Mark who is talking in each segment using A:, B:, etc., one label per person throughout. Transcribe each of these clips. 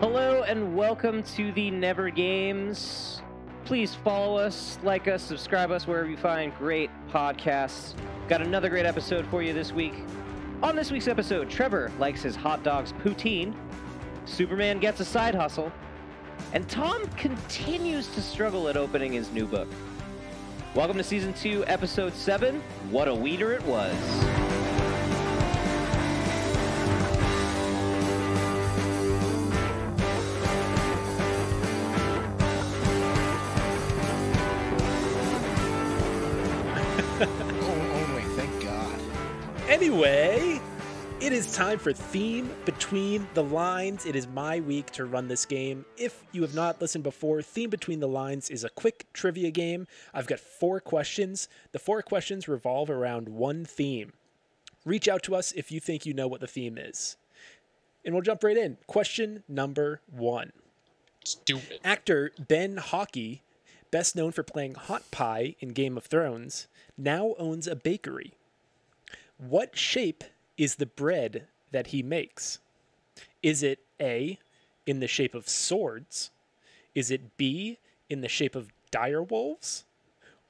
A: Hello and welcome to the Never Games. Please follow us, like us, subscribe us wherever you find great podcasts. Got another great episode for you this week. On this week's episode, Trevor likes his hot dogs poutine, Superman gets a side hustle, and Tom continues to struggle at opening his new book. Welcome to Season 2, Episode 7, What a Weeder It Was.
B: Only, thank God.
C: Anyway, it is time for Theme Between the Lines. It is my week to run this game. If you have not listened before, Theme Between the Lines is a quick trivia game. I've got 4 questions. The 4 questions revolve around one theme. Reach out to us if you think you know what the theme is. And we'll jump right in. Question number 1.
D: Let's do it.
C: Actor Ben Hockey, best known for playing Hot Pie in Game of Thrones, now owns a bakery. What shape is the bread that he makes? Is it A, in the shape of swords? Is it B, in the shape of direwolves?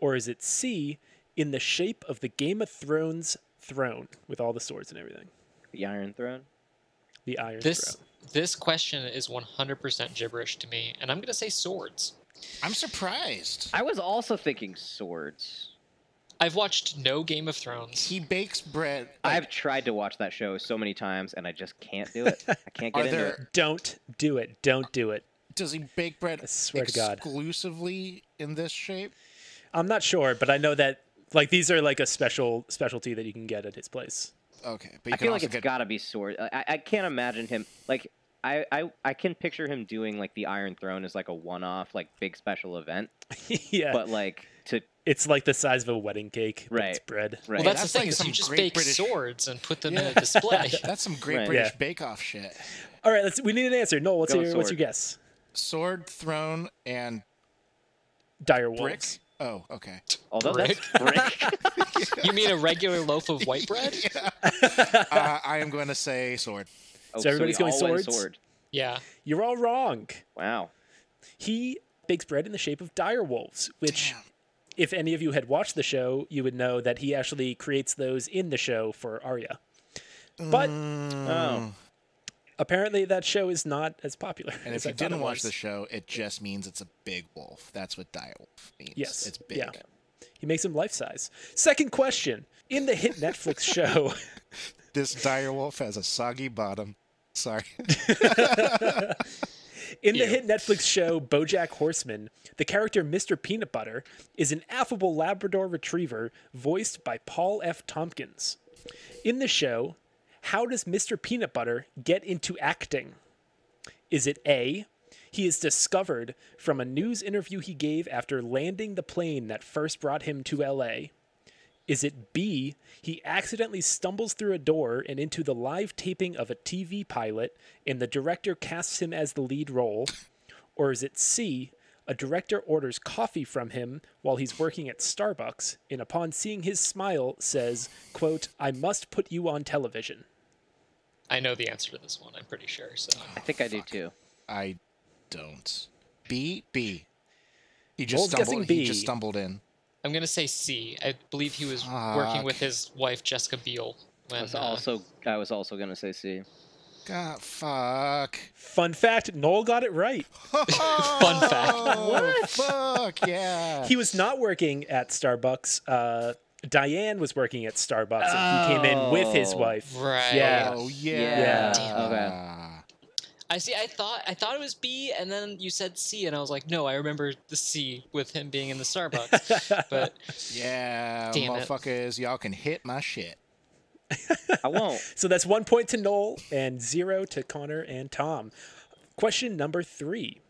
C: Or is it C, in the shape of the Game of Thrones throne with all the swords and everything?
A: The Iron Throne?
C: The Iron Throne.
D: This question is 100% gibberish to me, and I'm going to say swords.
B: I'm surprised.
A: I was also thinking swords.
D: I've watched no Game of Thrones.
B: He bakes bread.
A: I've tried to watch that show so many times, and I just can't do it. I can't get into it.
C: Don't do it. Don't do it.
B: Does he bake bread
C: I swear to God.
B: exclusively in this shape?
C: I'm not sure, but I know that these are like a specialty that you can get at his place.
B: Okay, but you
A: I
B: can
A: feel
B: also
A: like it's got to be sword. I can't imagine him like I can picture him doing like the Iron Throne as like a one-off, like big special event.
C: Yeah,
A: But like
C: it's like the size of a wedding cake. But
A: Right.
C: It's bread.
A: right.
D: Well, that's
B: That's
D: the thing,
B: like
D: is you
B: some
D: just
B: great
D: bake
B: British-
D: swords and put them in
B: Yeah.
D: a display.
B: That's some great
C: Right.
B: British
C: Yeah.
B: bake-off shit.
C: All right, we need an answer. Noel, what's
A: Go
C: your
A: sword.
C: guess?
B: Sword, throne, and
C: Dire
B: brick.
C: wolves.
B: Oh, okay.
A: Although
D: Brick?
A: that's brick.
D: You mean a regular loaf of white bread?
B: I am going to say sword.
A: Oh,
C: So everybody's
A: we
C: going
A: all went
C: swords?
A: sword.
D: Yeah.
C: You're all wrong.
A: Wow.
C: He bakes bread in the shape of dire wolves, which,
B: Damn.
C: if any of you had watched the show, you would know that he actually creates those in the show for Arya. But
A: Oh.
C: apparently that show is not as popular.
B: And
C: as
B: if
C: I
B: you
C: thought
B: didn't
C: it
B: watch
C: was.
B: the show, it just means it's a big wolf. That's what dire wolf means.
C: Yes.
B: It's big.
C: Yeah. He makes him life size. Second question. In the hit Netflix show...
B: This dire wolf has a soggy bottom. Sorry.
C: In the
D: Ew.
C: hit Netflix show BoJack Horseman, the character Mr. Peanut Butter is an affable Labrador retriever voiced by Paul F. Tompkins. In the show, how does Mr. Peanut Butter get into acting? Is it A, he is discovered from a news interview he gave after landing the plane that first brought him to LA? Is it B, he accidentally stumbles through a door and into the live taping of a TV pilot, and the director casts him as the lead role? Or is it C, a director orders coffee from him while he's working at Starbucks, and upon seeing his smile says, quote, "I must put you on television"?
D: I know the answer to this one, I'm pretty sure. So
A: I think I do too.
B: I don't. B. He
C: Noel's
B: just
C: guessing
B: stumbled.
C: B.
B: He just stumbled in.
D: I'm going to say C. I believe he was working with his wife, Jessica Biel.
A: I
D: When,
A: was also gonna say C.
B: God, fuck.
C: Fun fact, Noel got it right.
D: Fun fact.
B: What? Fuck yeah.
C: He was not working at Starbucks. Diane was working at Starbucks, and he came in with his wife.
D: Right.
C: Yeah.
B: Oh
A: Yeah.
B: yeah.
A: Okay.
D: I see. I thought it was B, and then you said C, and I was like, no, I remember the C with him being in the Starbucks. But
B: Yeah,
D: Damn it.
B: motherfuckers, y'all can hit my shit.
A: I won't.
C: So that's 1 point to Noel and 0 to Connor and Tom. Question number 3.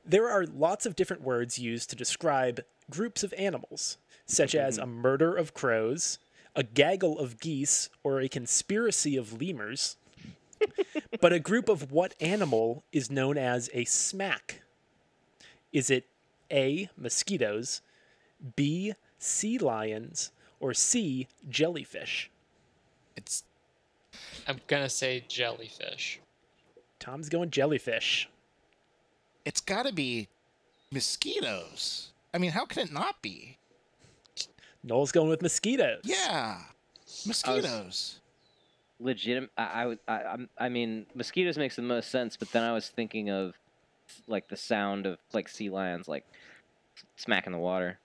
C: There are lots of different words used to describe groups of animals, such as a murder of crows, a gaggle of geese, or a conspiracy of lemurs. But a group of what animal is known as a smack? Is it A, mosquitoes, B, sea lions, or C, jellyfish?
B: It's
D: I'm gonna say jellyfish.
C: Tom's going jellyfish.
B: It's got to be mosquitoes. I mean, how can it not be?
C: Noel's going with mosquitoes.
B: Yeah, mosquitoes.
A: Legitimate. I mean, mosquitoes makes the most sense, but then I was thinking of like the sound of like sea lions like smacking the water.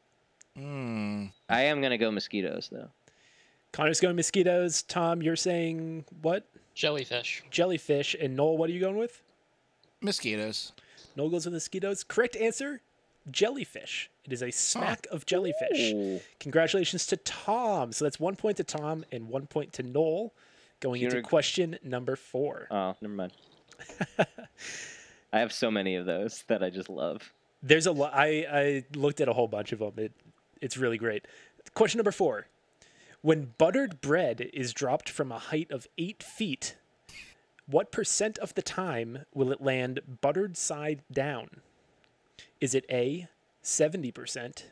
A: I am gonna go mosquitoes though.
C: Connor's going mosquitoes. Tom, you're saying what?
D: Jellyfish.
C: Jellyfish. And Noel, what are you going with?
B: Mosquitoes.
C: Noel goes with mosquitoes. Correct answer, jellyfish. It is a smack of jellyfish.
A: Ooh.
C: Congratulations to Tom. So that's 1 point to Tom and 1 point to Noel. Going into question number 4.
A: Oh, never mind. I have so many of those that I just love.
C: There's a lot. I looked at a whole bunch of them. It's really great. Question number 4. When buttered bread is dropped from a height of 8 feet, what % of the time will it land buttered side down? Is it A, 70%,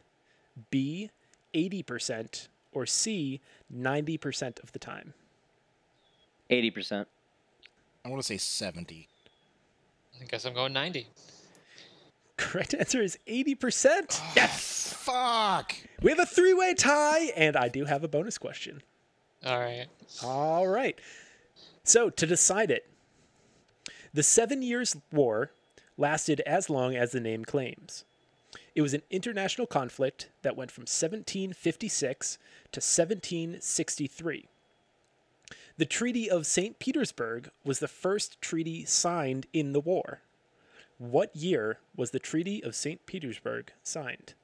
C: B, 80%, or C, 90% of the time?
A: 80%.
B: I want to say 70.
D: I guess I'm going 90.
C: Correct answer is 80%.
B: Yes! Fuck!
C: We have a 3-way tie, and I do have a bonus question.
D: All right.
C: All right. So, to decide it, the 7 Years' War lasted as long as the name claims. It was an international conflict that went from 1756 to 1763. The Treaty of St. Petersburg was the first treaty signed in the war. What year was the Treaty of St. Petersburg signed?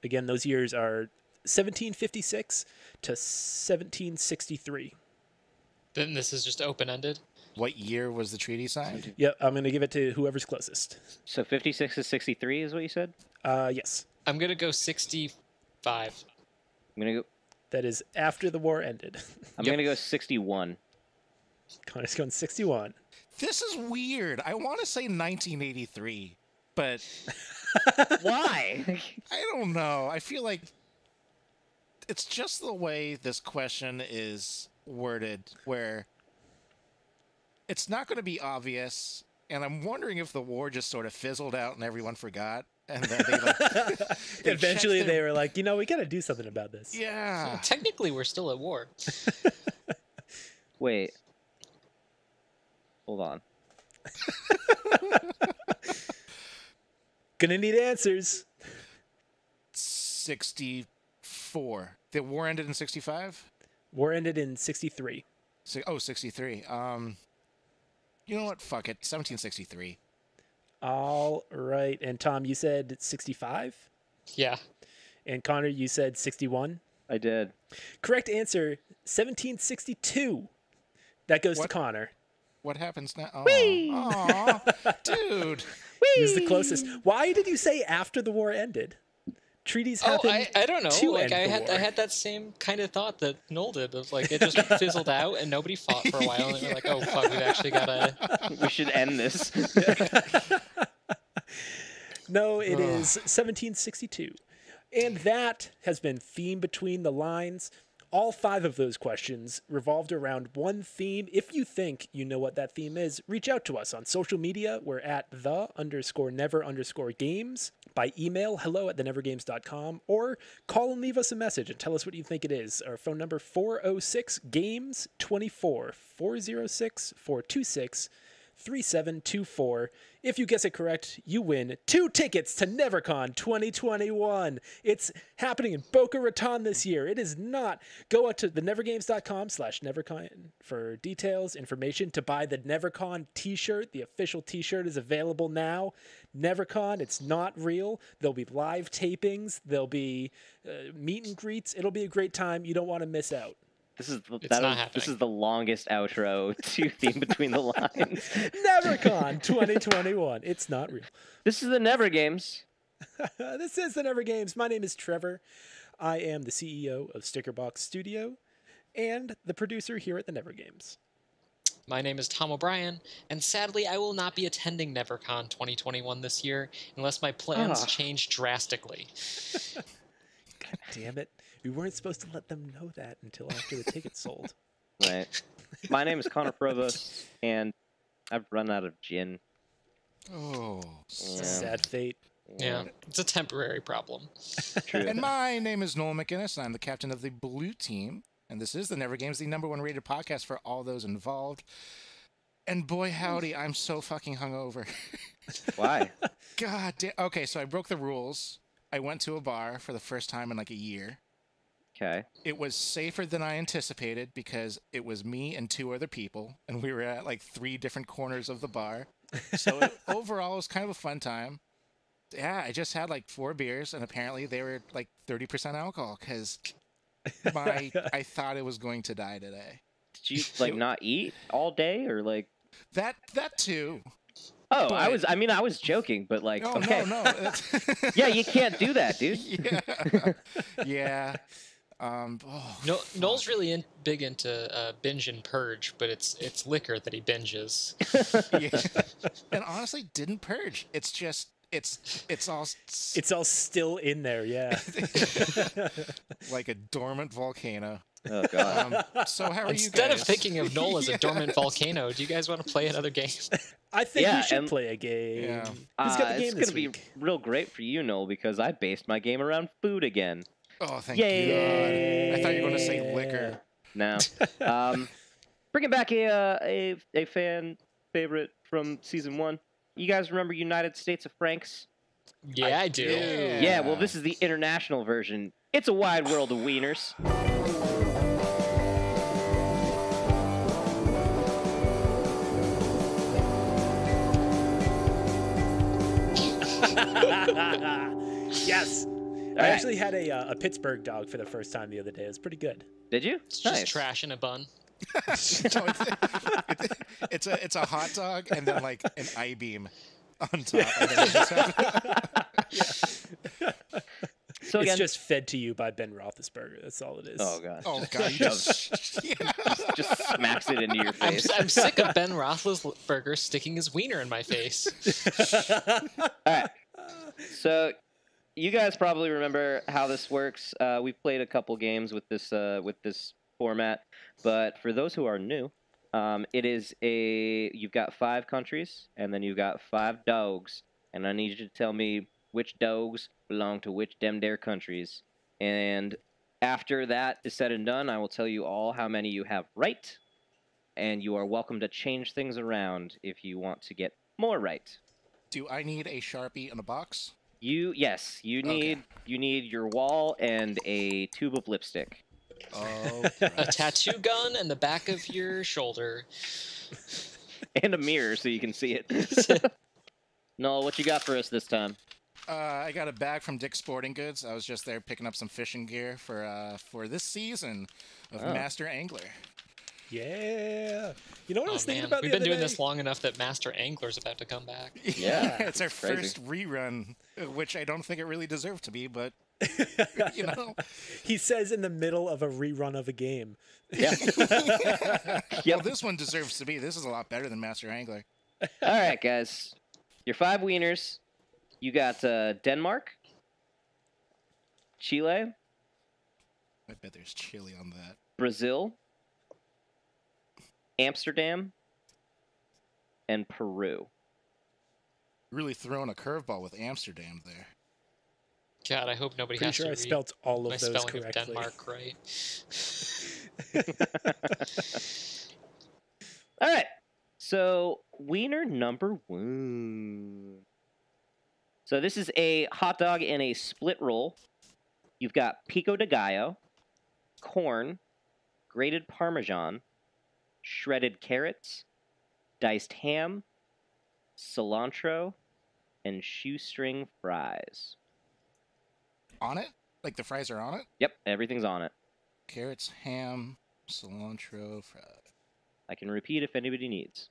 C: Again, those years are 1756 to 1763.
D: Then this is just open-ended.
B: What year was the treaty signed?
C: Yep, I'm going to give it to whoever's closest.
A: So 56 to 63 is what you said?
C: Yes.
D: I'm going to go 65.
A: I'm gonna go.
C: That is after the war ended.
A: I'm gonna go 61.
C: Connor's going 61.
B: This is weird. I want to say 1983, but
A: Why?
B: I don't know. I feel like it's just the way this question is worded, where it's not going to be obvious, and I'm wondering if the war just sort of fizzled out and everyone forgot, and then they like
C: Eventually they were like, we got to do something about this.
B: Yeah.
D: Technically, we're still at war.
A: Wait. Hold on.
C: Gonna need answers.
B: 64. The war ended in 65?
C: War ended in 63.
B: 63. You know what? Fuck it. 1763.
C: All right. And Tom, you said 65?
D: Yeah.
C: And Connor, you said 61?
A: I did.
C: Correct answer, 1762. That goes to
B: What?
C: Connor.
B: What happens now?
A: Whee!
B: Aw, dude.
C: He was the closest. Why did you say after the war ended? Treaties
D: Oh,
C: happened
D: I don't know.
C: to
D: Like
C: end the war.
D: I had that same kind of thought that Noel did. Of like it just fizzled out and nobody fought for a while, and they're like, oh fuck, we've actually gotta.
A: We should end this.
C: No, it is 1762. And that has been Theme Between the Lines. All 5 of those questions revolved around one theme. If you think you know what that theme is, reach out to us on social media. We're at _never_games. By email, hello@thenevergames.com, or call and leave us a message and tell us what you think it is. Our phone number, 406-GAMES-24, 406-426-3724. If you guess it correct, you win 2 tickets to NeverCon 2021. It's happening in Boca Raton this year. It is not. Go out to thenevergames.com/NeverCon for details, information to buy the NeverCon t-shirt. The official t-shirt is available now. NeverCon, it's not real. There'll be live tapings. There'll be meet and greets. It'll be a great time. You don't want to miss out.
A: This is
D: It's not happening.
A: This is the longest outro to Theme Between the Lines.
C: NeverCon 2021. It's not real.
A: This is the Never Games.
C: This is the Never Games. My name is Trevor. I am the CEO of Stickerbox Studio and the producer here at the Never Games.
D: My name is Tom O'Brien, and sadly, I will not be attending NeverCon 2021 this year unless my plans change drastically.
C: God damn it. We weren't supposed to let them know that until after the tickets sold.
A: Right. My name is Connor Provost, and I've run out of gin.
B: Oh,
A: Yeah.
C: Sad fate.
D: Yeah, it's a temporary problem.
A: True.
B: And my name is Noel McInnes, and I'm the captain of the blue team. And this is the Never Games, the #1 rated podcast for all those involved. And boy, howdy, I'm so fucking hungover.
A: Why?
B: God damn. Okay, so I broke the rules. I went to a bar for the first time in like a year.
A: Okay.
B: It was safer than I anticipated because it was me and 2 other people, and we were at like 3 different corners of the bar. So overall, it was kind of a fun time. Yeah, I just had like 4 beers, and apparently they were like 30% alcohol because I thought it was going to die today.
A: Did you like not eat all day or like?
B: That too.
A: Oh,
B: But-
A: I was joking, but like,
B: Oh
A: okay.
B: no.
A: Yeah, you can't do that, dude.
B: Yeah. Yeah.
D: Noel's really big into binge and purge, but it's liquor that he binges.
B: Yeah. And honestly, didn't purge. It's just it's all
C: It's all still in there, yeah.
B: like a dormant volcano.
A: Oh god.
B: So how are
D: Instead
B: you
D: of
B: guys?
D: thinking of Noel as a dormant volcano, do you guys want to play another game?
C: I think
A: Yeah,
C: we should
A: and-
C: play a game.
B: Yeah.
C: Who's got the game
A: It's
C: this
A: gonna be
C: week?
A: real great for you, Noel, because I based my game around food again.
B: Oh, thank
A: Yay.
B: God. I thought you were going to say liquor.
A: Now, bringing back a fan favorite from season 1. You guys remember United States of Franks?
D: Yeah, I do.
A: Yeah. Well, this is the international version. It's a wide world of wieners.
C: Yes. I
A: right.
C: actually had a Pittsburgh dog for the first time the other day. It was pretty good.
A: Did you?
D: It's just trash in a bun.
B: No, it's a hot dog and then like an I-beam on top. And then you just have-
A: So again,
C: It's just fed to you by Ben Roethlisberger. That's all it is.
A: oh god,
B: oh God, you just, yeah.
A: just smacks it into your face.
D: I'm sick of Ben Roethlisberger sticking his wiener in my face.
A: All right. So you guys probably remember how this works. We've played a couple games with this format, but for those who are new, it is you've got 5 countries, and then you've got 5 dogs, and I need you to tell me which dogs belong to which dem dare countries. And after that is said and done, I will tell you all how many you have right, and you are welcome to change things around if you want to get more right.
B: Do I need a Sharpie and a box?
A: You need your wall and a tube of lipstick.
B: Oh,
D: A tattoo gun and the back of your shoulder.
A: And a mirror so you can see it. Noel, what you got for us this time?
B: I got a bag from Dick's Sporting Goods. I was just there picking up some fishing gear for this season of Master Angler.
C: Yeah. You know what I was thinking
D: Man,
C: about
D: we've
C: the
D: been
C: other
D: doing
C: day?
D: this long enough that Master Angler's about to come back.
A: Yeah,
B: It's our
A: crazy.
B: first rerun, which I don't think it really deserved to be, but you know.
C: He says in the middle of a rerun of a game.
A: Yeah.
B: Well, this one deserves to be. This is a lot better than Master Angler.
A: All right, guys. Your 5 wieners. You got Denmark, Chile,
B: I bet there's chili on that.
A: Brazil, Amsterdam, and Peru.
B: Really throwing a curveball with Amsterdam there.
D: God, I hope nobody
C: Pretty
D: has
C: sure
D: to
C: I
D: read
C: spelt all
D: my
C: of those
D: spelling of
C: correctly.
D: Denmark right.
A: All right. So, wiener number 1. So, this is a hot dog in a split roll. You've got pico de gallo, corn, grated Parmesan, shredded carrots, diced ham, cilantro, and shoestring fries.
B: On it? Like the fries are on it?
A: Yep, everything's on it.
B: Carrots, ham, cilantro, fries.
A: I can repeat if anybody needs.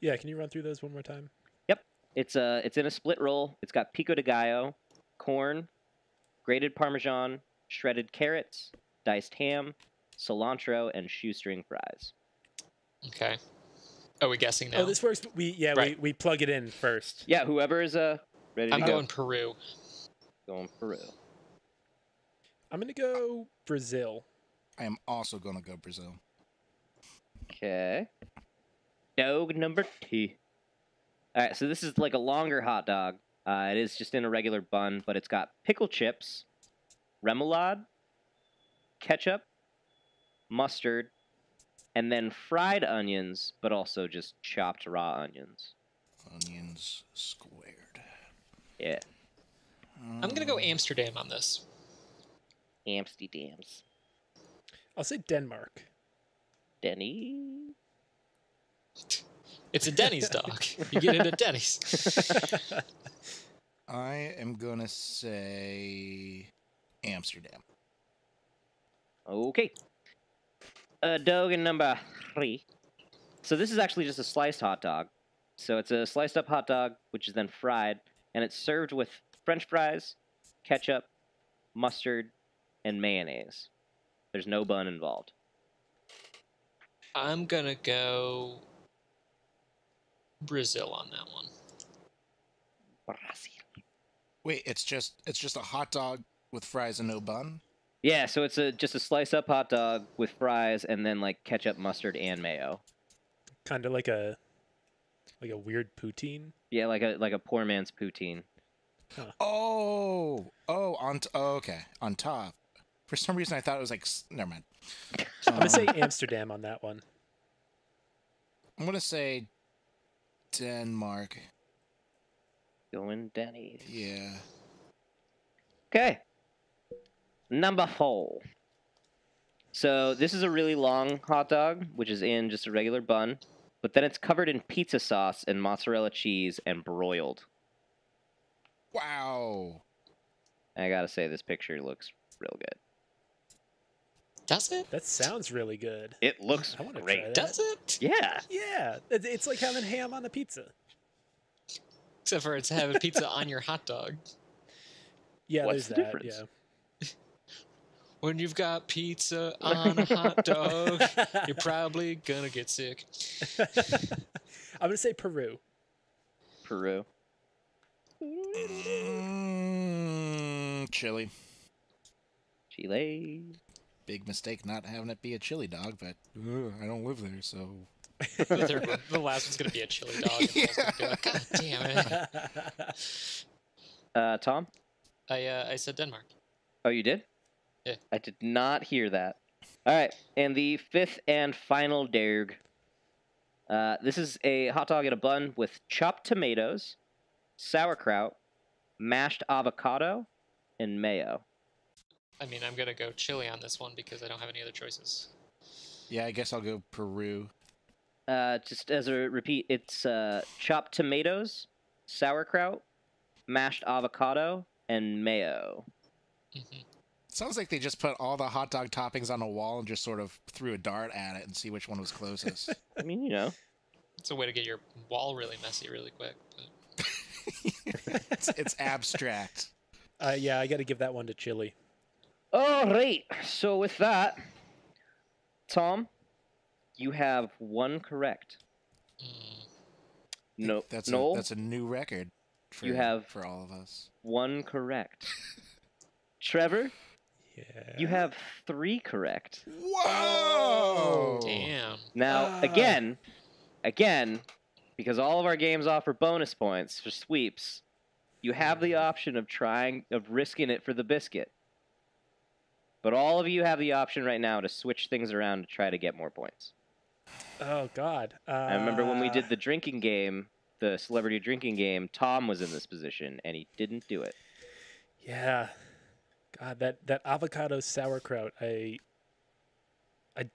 C: Yeah, can you run through those one more time?
A: It's in a split roll. It's got pico de gallo, corn, grated Parmesan, shredded carrots, diced ham, cilantro, and shoestring fries.
D: Okay. Are we guessing now?
C: Oh, this works.
D: Right.
C: We plug it in first.
A: Yeah, whoever is ready to
D: I'm
A: go.
D: going Peru.
A: Going Peru.
C: I'm gonna go Brazil.
B: I am also going to go Brazil.
A: Okay. Dog number 2. All right, so this is like a longer hot dog. It is just in a regular bun, but it's got pickle chips, remoulade, ketchup, mustard, and then fried onions, but also just chopped raw onions.
B: Onions squared.
A: Yeah.
D: I'm gonna go Amsterdam on this.
A: Amsterdams.
C: I'll say Denmark.
A: Denny.
D: It's a Denny's dog. You get it at Denny's.
B: I am gonna say Amsterdam.
A: Okay. Dog in number 3. So this is actually just a sliced hot dog. So it's a sliced up hot dog, which is then fried, and it's served with French fries, ketchup, mustard, and mayonnaise. There's no bun involved.
D: I'm gonna go Brazil on that one.
A: Brazil.
B: Wait, it's just a hot dog with fries and no bun?
A: Yeah, so it's just a slice up hot dog with fries and then like ketchup, mustard, and mayo.
C: Kind of like a weird poutine.
A: Yeah, like a poor man's poutine.
B: Okay, on top. For some reason, I thought it was like. Never mind.
C: I'm gonna say Amsterdam on that one.
B: I'm gonna say Denmark.
A: Going Denny's.
B: Yeah.
A: Okay. Number 4. So this is a really long hot dog, which is in just a regular bun, but then it's covered in pizza sauce and mozzarella cheese and broiled.
B: Wow.
A: I gotta say, this picture looks real good.
D: Does it?
C: That sounds really good.
A: It looks
C: I wanna
A: great.
C: try that.
D: Does it?
A: Yeah.
C: Yeah, it's like having ham on a pizza.
D: Except for it's having pizza on your hot dog.
C: Yeah,
A: What's
C: there's
A: the
C: that.
A: difference?
C: Yeah.
D: When you've got pizza on a hot dog, you're probably gonna get sick.
C: I'm gonna say Peru.
A: Peru.
B: Chili.
A: Chile.
B: Big mistake not having it be a chili dog, but I don't live there, so.
D: The last one's gonna be a chili dog. And Paul's gonna be like, God damn it.
A: Tom?
D: I said Denmark.
A: Oh, you did?
D: Yeah.
A: I did not hear that. All right, and the 5th and final dog. This is a hot dog in a bun with chopped tomatoes, sauerkraut, mashed avocado, and mayo.
D: I mean, I'm gonna go chili on this one because I don't have any other choices.
B: Yeah, I guess I'll go Peru.
A: Just as a repeat, it's chopped tomatoes, sauerkraut, mashed avocado, and mayo.
D: Mm-hmm.
B: Sounds like they just put all the hot dog toppings on a wall and just sort of threw a dart at it and see which one was closest.
A: I mean, you know.
D: It's a way to get your wall really messy really quick. But...
B: it's abstract.
C: Yeah, I got to give that one to Chile.
A: All right. So with that, Tom, you have 1 correct. No, Noel,
B: that's a new record. For all of us.
A: 1 correct. Trevor,
C: Yeah.
A: you have 3 correct.
B: Whoa!
D: Damn.
A: Now, again, because all of our games offer bonus points for sweeps, you have the option of risking it for the biscuit. But all of you have the option right now to switch things around to try to get more points.
C: Oh God.
A: I remember when we did the drinking game, the celebrity drinking game, Tom was in this position and he didn't do it.
C: Yeah. God, that avocado sauerkraut. I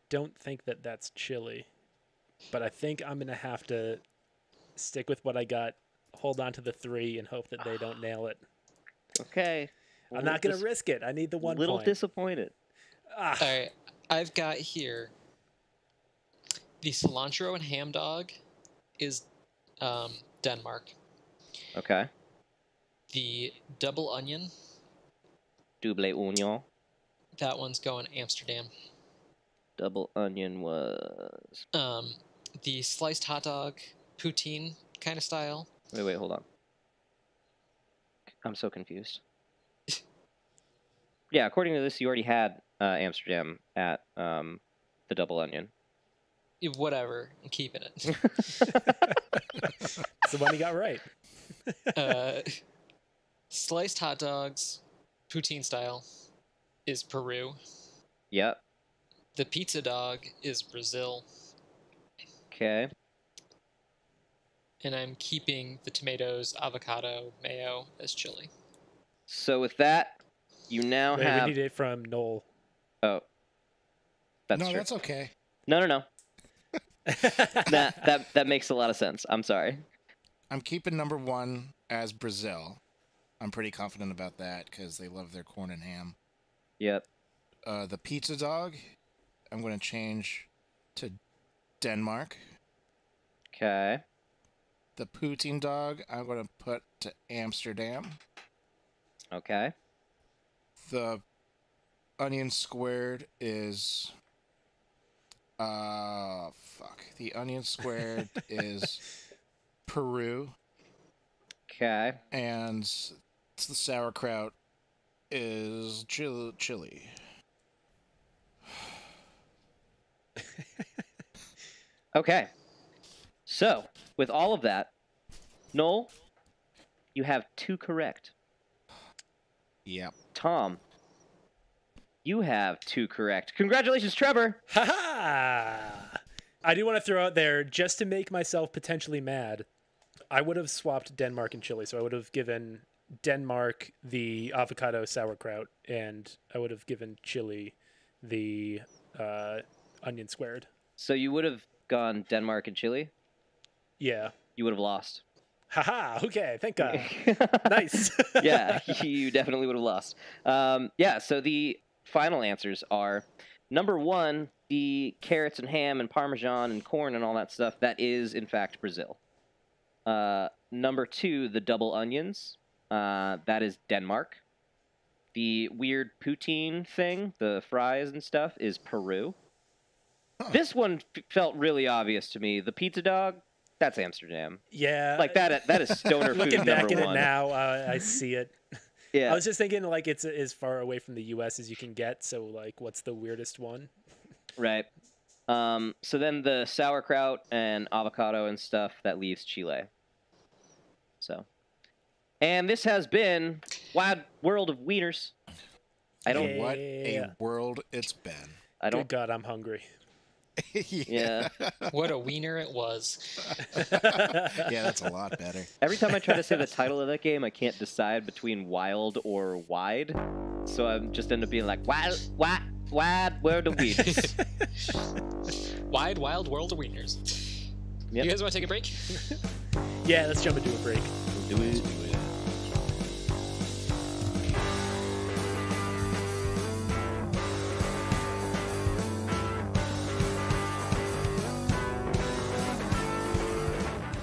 C: don't think that's chili, but I think I'm gonna have to stick with what I got. Hold on to the 3 and hope that they don't nail it.
A: Okay.
C: I'm not gonna risk it. I need the 1
A: Little
C: point.
A: disappointed.
D: All right, I've got here the cilantro and ham dog is Denmark.
A: Okay.
D: The double onion,
A: Double oignon.
D: that one's going Amsterdam.
A: Double onion was...
D: The sliced hot dog, poutine kind of style.
A: Wait, hold on. I'm so confused. Yeah, according to this, you already had Amsterdam at the double onion.
D: Whatever. I'm keeping it.
C: It's the one you got right.
D: Sliced hot dogs, poutine style, is Peru.
A: Yep.
D: The pizza dog is Brazil.
A: Okay.
D: And I'm keeping the tomatoes, avocado, mayo as chili.
A: So with that, you now
C: Wait,
A: have...
C: we need it from Noel.
A: Oh. That's
B: no,
A: true.
B: that's okay.
A: No. That makes a lot of sense. I'm sorry.
B: I'm keeping number 1 as Brazil. I'm pretty confident about that because they love their corn and ham.
A: Yep.
B: The pizza dog, I'm going to change to Denmark.
A: Okay.
B: The poutine dog, I'm going to put to Amsterdam.
A: Okay.
B: The onion squared is... The onion squared is Peru.
A: Okay.
B: And the sauerkraut is Chile.
A: Okay. So, with all of that, Noel, you have 2 correct.
B: Yep.
A: Tom, you have 2 correct. Congratulations, Trevor!
C: Ha-ha! I do want to throw out there, just to make myself potentially mad, I would have swapped Denmark and Chile. So I would have given Denmark the avocado sauerkraut, and I would have given Chile the onion squared.
A: So you would have gone Denmark and Chile?
C: Yeah.
A: You would have lost.
C: Haha, okay, thank God. Nice.
A: Yeah, you definitely would have lost. So the final answers are, number 1, the carrots and ham and Parmesan and corn and all that stuff, that is, in fact, Brazil. Number 2, the double onions, that is Denmark. The weird poutine thing, the fries and stuff, is Peru. Huh. This one felt really obvious to me. The pizza dog, that's Amsterdam.
C: Yeah.
A: Like, that is stoner food
C: Looking back
A: number
C: at
A: 1.
C: it now, I see it.
A: Yeah.
C: I was just thinking, like, it's as far away from the U.S. as you can get, so, like, what's the weirdest one?
A: Right. So then the sauerkraut and avocado and stuff, that leaves Chile. So. And this has been Wide World of Wieners.
B: What a world it's been.
C: Good God, I'm hungry.
A: Yeah.
D: What a wiener it was.
B: Yeah, that's a lot better.
A: Every time I try to say the title of that game, I can't decide between wild or wide. So I just end up being like, Wide World of Wieners.
D: Wide, wild world of wieners. Yep. You guys want to take a break?
C: Yeah, let's jump into a break.
A: Do it.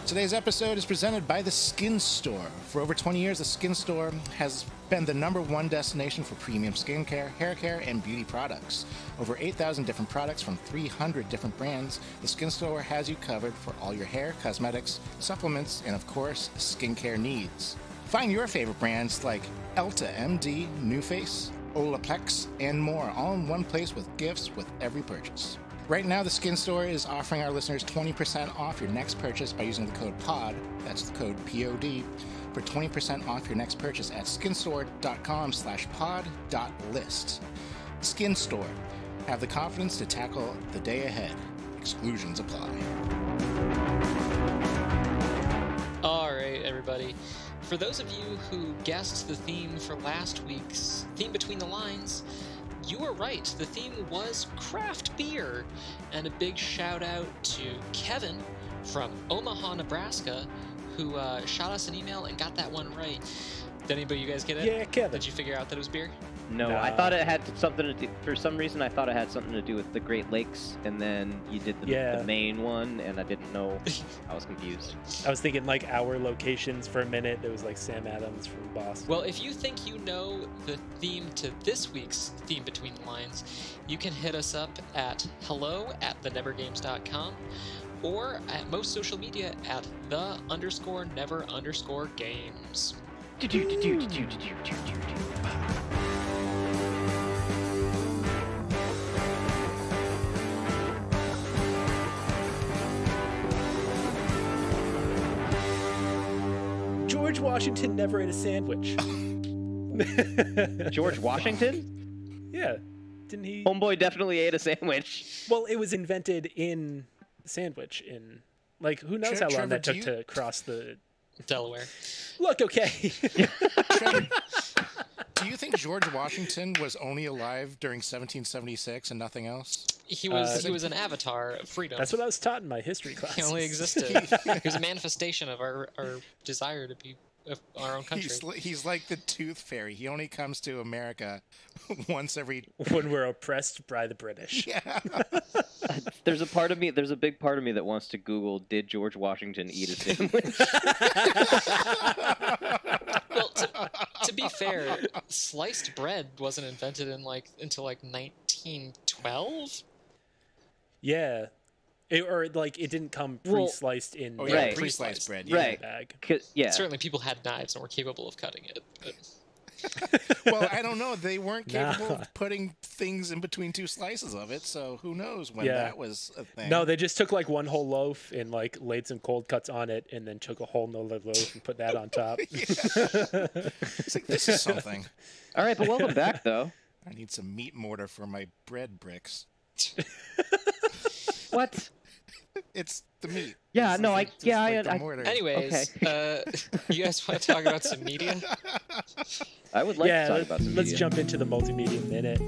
B: Today's episode is presented by The Skin Store. For over 20 years, The Skin Store has been the #1 destination for premium skincare, hair care, and beauty products. Over 8,000 different products from 300 different brands, The Skin Store has you covered for all your hair, cosmetics, supplements, and of course, skincare needs. Find your favorite brands like Elta MD, NuFace, Olaplex, and more, all in one place with gifts with every purchase. Right now, The Skin Store is offering our listeners 20% off your next purchase by using the code POD, that's the code POD, for 20% off your next purchase at skinstore.com/pod.list. Skin Store. Have the confidence to tackle the day ahead. Exclusions apply.
D: All right, everybody. For those of you who guessed the theme for last week's Theme Between the Lines, you were right. The theme was craft beer. And a big shout out to Kevin from Omaha, Nebraska, who shot us an email and got that one right. Did anybody you guys get it?
C: Yeah, Kevin.
D: Did you figure out that it was beer?
A: No, I thought it had something to do, for some reason I thought it had something to do with the Great Lakes, and then you did the main one, and I didn't know. I was confused.
C: I was thinking like our locations for a minute. There was like Sam Adams from Boston.
D: Well, if you think you know the theme to this week's Theme Between the Lines, you can hit us up at hello@thenevergames.com or at most social media at _never_games.
C: Washington never ate a sandwich.
A: George Washington?
C: Yeah. Didn't he?
A: Homeboy definitely ate a sandwich.
C: Well, it was invented in the sandwich in, like, who knows how long that took to cross the...
D: Delaware.
C: Look, okay.
B: Trevor, do you think George Washington was only alive during 1776 and nothing else?
D: He was an avatar of freedom.
C: That's what I was taught in my history class.
D: He only existed. He was a manifestation of our desire to be of our own country.
B: He's like the Tooth Fairy. He only comes to America once every...
C: When we're oppressed by the British.
B: Yeah.
A: There's a big part of me that wants to Google, did George Washington eat a sandwich?
D: Well, to be fair, sliced bread wasn't invented until 1912.
C: Yeah. It didn't come pre-sliced in
A: right.
B: Pre-sliced bread.
A: Yeah. Right.
C: Bag.
A: Yeah.
D: Certainly people had knives and were capable of cutting it. But...
B: Well, I don't know. They weren't capable of putting things in between two slices of it, so who knows when that was a thing.
C: No, they just took one whole loaf and laid some cold cuts on it and then took a whole nother loaf and put that on top.
B: It's like, this is something.
A: All right, but welcome back, though.
B: I need some meat mortar for my bread bricks.
A: What?
B: It's the meat.
A: Yeah,
D: Anyways,
A: okay.
D: You guys want to talk about some media?
A: I would like to talk about some media.
C: Let's jump into the Multimedia Minute.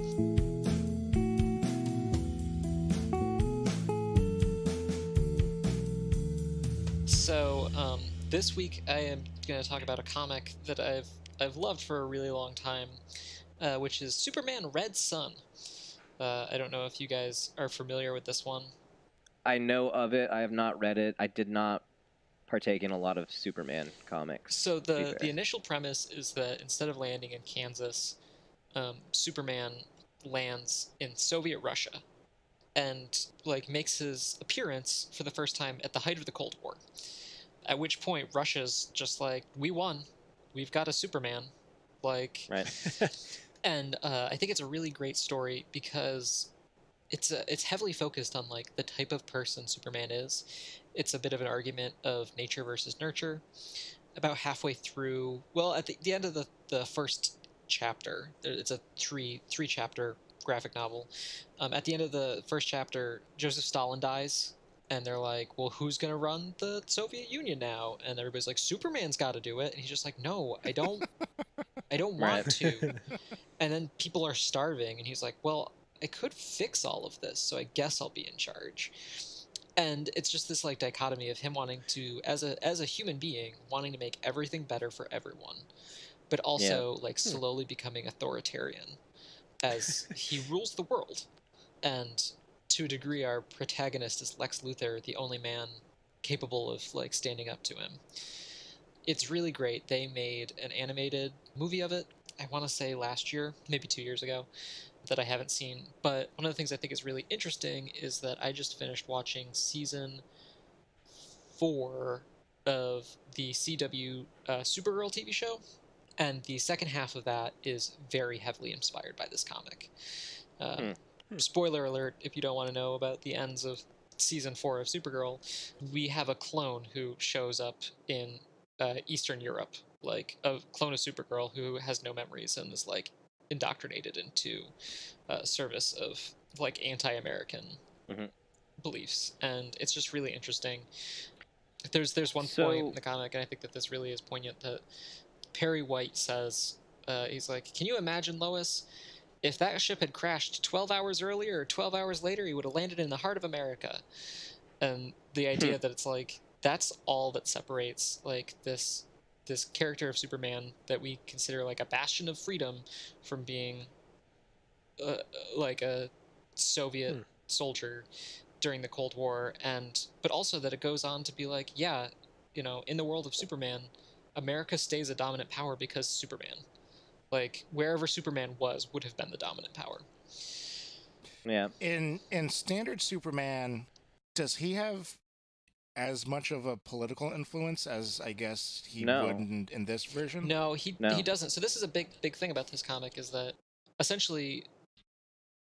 D: So, this week I am going to talk about a comic that I've loved for a really long time, which is Superman Red Sun. I don't know if you guys are familiar with this one.
A: I know of it. I have not read it. I did not partake in a lot of Superman comics.
D: So the initial premise is that instead of landing in Kansas, Superman lands in Soviet Russia and makes his appearance for the first time at the height of the Cold War. At which point Russia's just like, we won. We've got a Superman. Right. And I think it's a really great story because it's heavily focused on the type of person Superman is. It's a bit of an argument of nature versus nurture. About halfway through, at the end of the first chapter, it's a three chapter graphic novel. At the end of the first chapter, Joseph Stalin dies, and they're like, well, who's gonna run the Soviet Union now? And everybody's like, Superman's got to do it, and he's just like, no, I don't want to. And then people are starving, and he's like, well, I could fix all of this, so I guess I'll be in charge. And it's just this dichotomy of him wanting to, as a human being, wanting to make everything better for everyone, but also slowly becoming authoritarian as he rules the world. And to a degree, our protagonist is Lex Luthor, the only man capable of standing up to him. It's really great. They made an animated movie of it, I want to say last year, maybe 2 years ago, that I haven't seen. But one of the things I think is really interesting is that I just finished watching season 4 of the CW Supergirl TV show, and the second half of that is very heavily inspired by this comic. Spoiler alert, if you don't want to know about the ends of season 4 of Supergirl, we have a clone who shows up in Eastern Europe, a clone of Supergirl who has no memories and is indoctrinated into service of anti-American beliefs, and it's just really interesting. There's one point in the comic, and I think that this really is poignant, that Perry White says, he's like, can you imagine, Lois, if that ship had crashed 12 hours earlier or 12 hours later, he would have landed in the heart of America. And the idea that it's that's all that separates this character of Superman that we consider a bastion of freedom from being a Soviet soldier during the Cold War, but also that it goes on to be in the world of Superman, America stays a dominant power because Superman. Wherever Superman would have been the dominant power.
A: Yeah.
B: In standard Superman, does he have as much of a political influence as I guess he would in this version?
D: No, he doesn't. So this is a big thing about this comic, is that essentially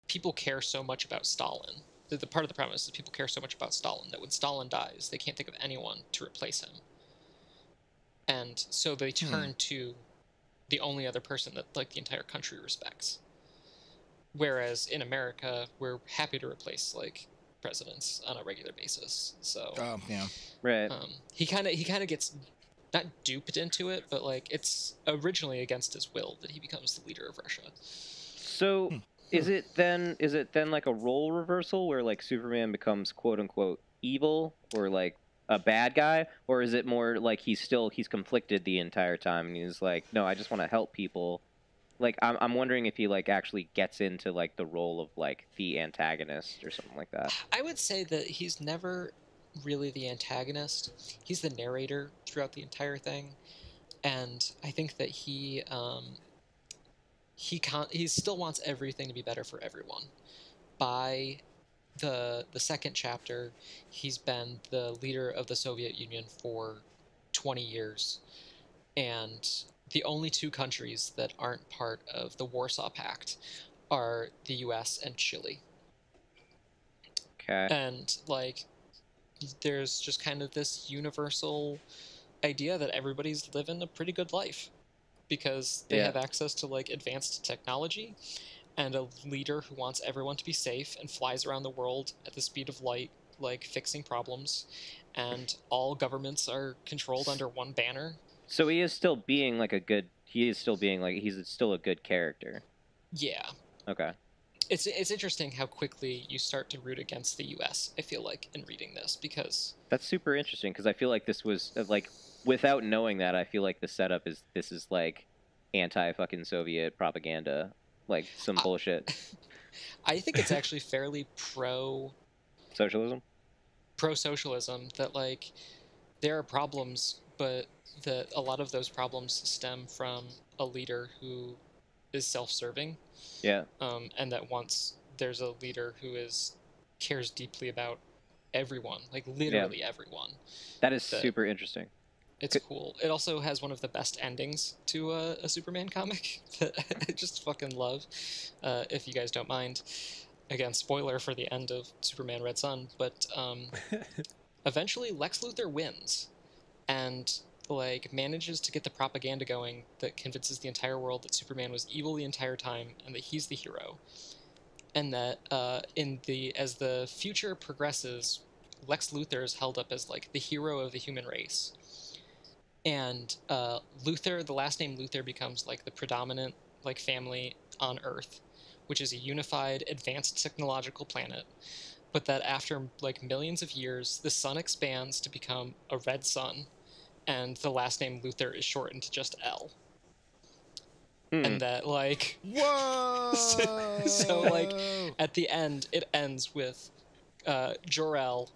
D: people care so much about Stalin. The part of the premise is people care so much about Stalin that when Stalin dies, they can't think of anyone to replace him. And so they turn to the only other person that like the entire country respects. Whereas in America, we're happy to replace like presidents on a regular basis. So
B: yeah,
A: Right.
D: he kind of gets not duped into it, but like it's originally against his will that he becomes the leader of Russia.
A: So is it then like a role reversal where like Superman becomes quote unquote evil or like a bad guy, or is it more like he's conflicted the entire time and he's like, no, I just want to help people? Like I'm wondering if he like actually gets into like the role of like the antagonist or something like that.
D: I would say that he's never really the antagonist. He's the narrator throughout the entire thing, and I think that he still wants everything to be better for everyone. By the second chapter, he's been the leader of the Soviet Union for 20 years, and the only two countries that aren't part of the Warsaw Pact are the US and Chile.
A: Okay.
D: And like there's just kind of this universal idea that everybody's living a pretty good life because they have access to like advanced technology and a leader who wants everyone to be safe and flies around the world at the speed of light, like fixing problems, and all governments are controlled under one banner.
A: So he's still being a good character.
D: Yeah.
A: Okay.
D: It's interesting how quickly you start to root against the US, I feel like, in reading this, because
A: That's super interesting because I feel like this was like, without knowing that, I feel like the setup is this is like anti-fucking Soviet propaganda, like some bullshit.
D: I think it's actually fairly
A: Socialism?
D: pro-socialism, that like there are problems, but that a lot of those problems stem from a leader who is self-serving.
A: Yeah.
D: And that once there's a leader who cares deeply about everyone, like literally everyone.
A: That is super interesting.
D: It's cool. It also has one of the best endings to a Superman comic that I just fucking love. If you guys don't mind, again, spoiler for the end of Superman Red Sun, but eventually Lex Luthor wins and like manages to get the propaganda going that convinces the entire world that Superman was evil the entire time and that he's the hero. And that as the future progresses, Lex Luthor is held up as like the hero of the human race. And Luthor, the last name Luthor, becomes like the predominant like family on Earth, which is a unified, advanced technological planet. But that after like millions of years, the sun expands to become a red sun, and the last name Luthor is shortened to just L. And that like
B: whoa.
D: so like at the end, it ends with Jor-El,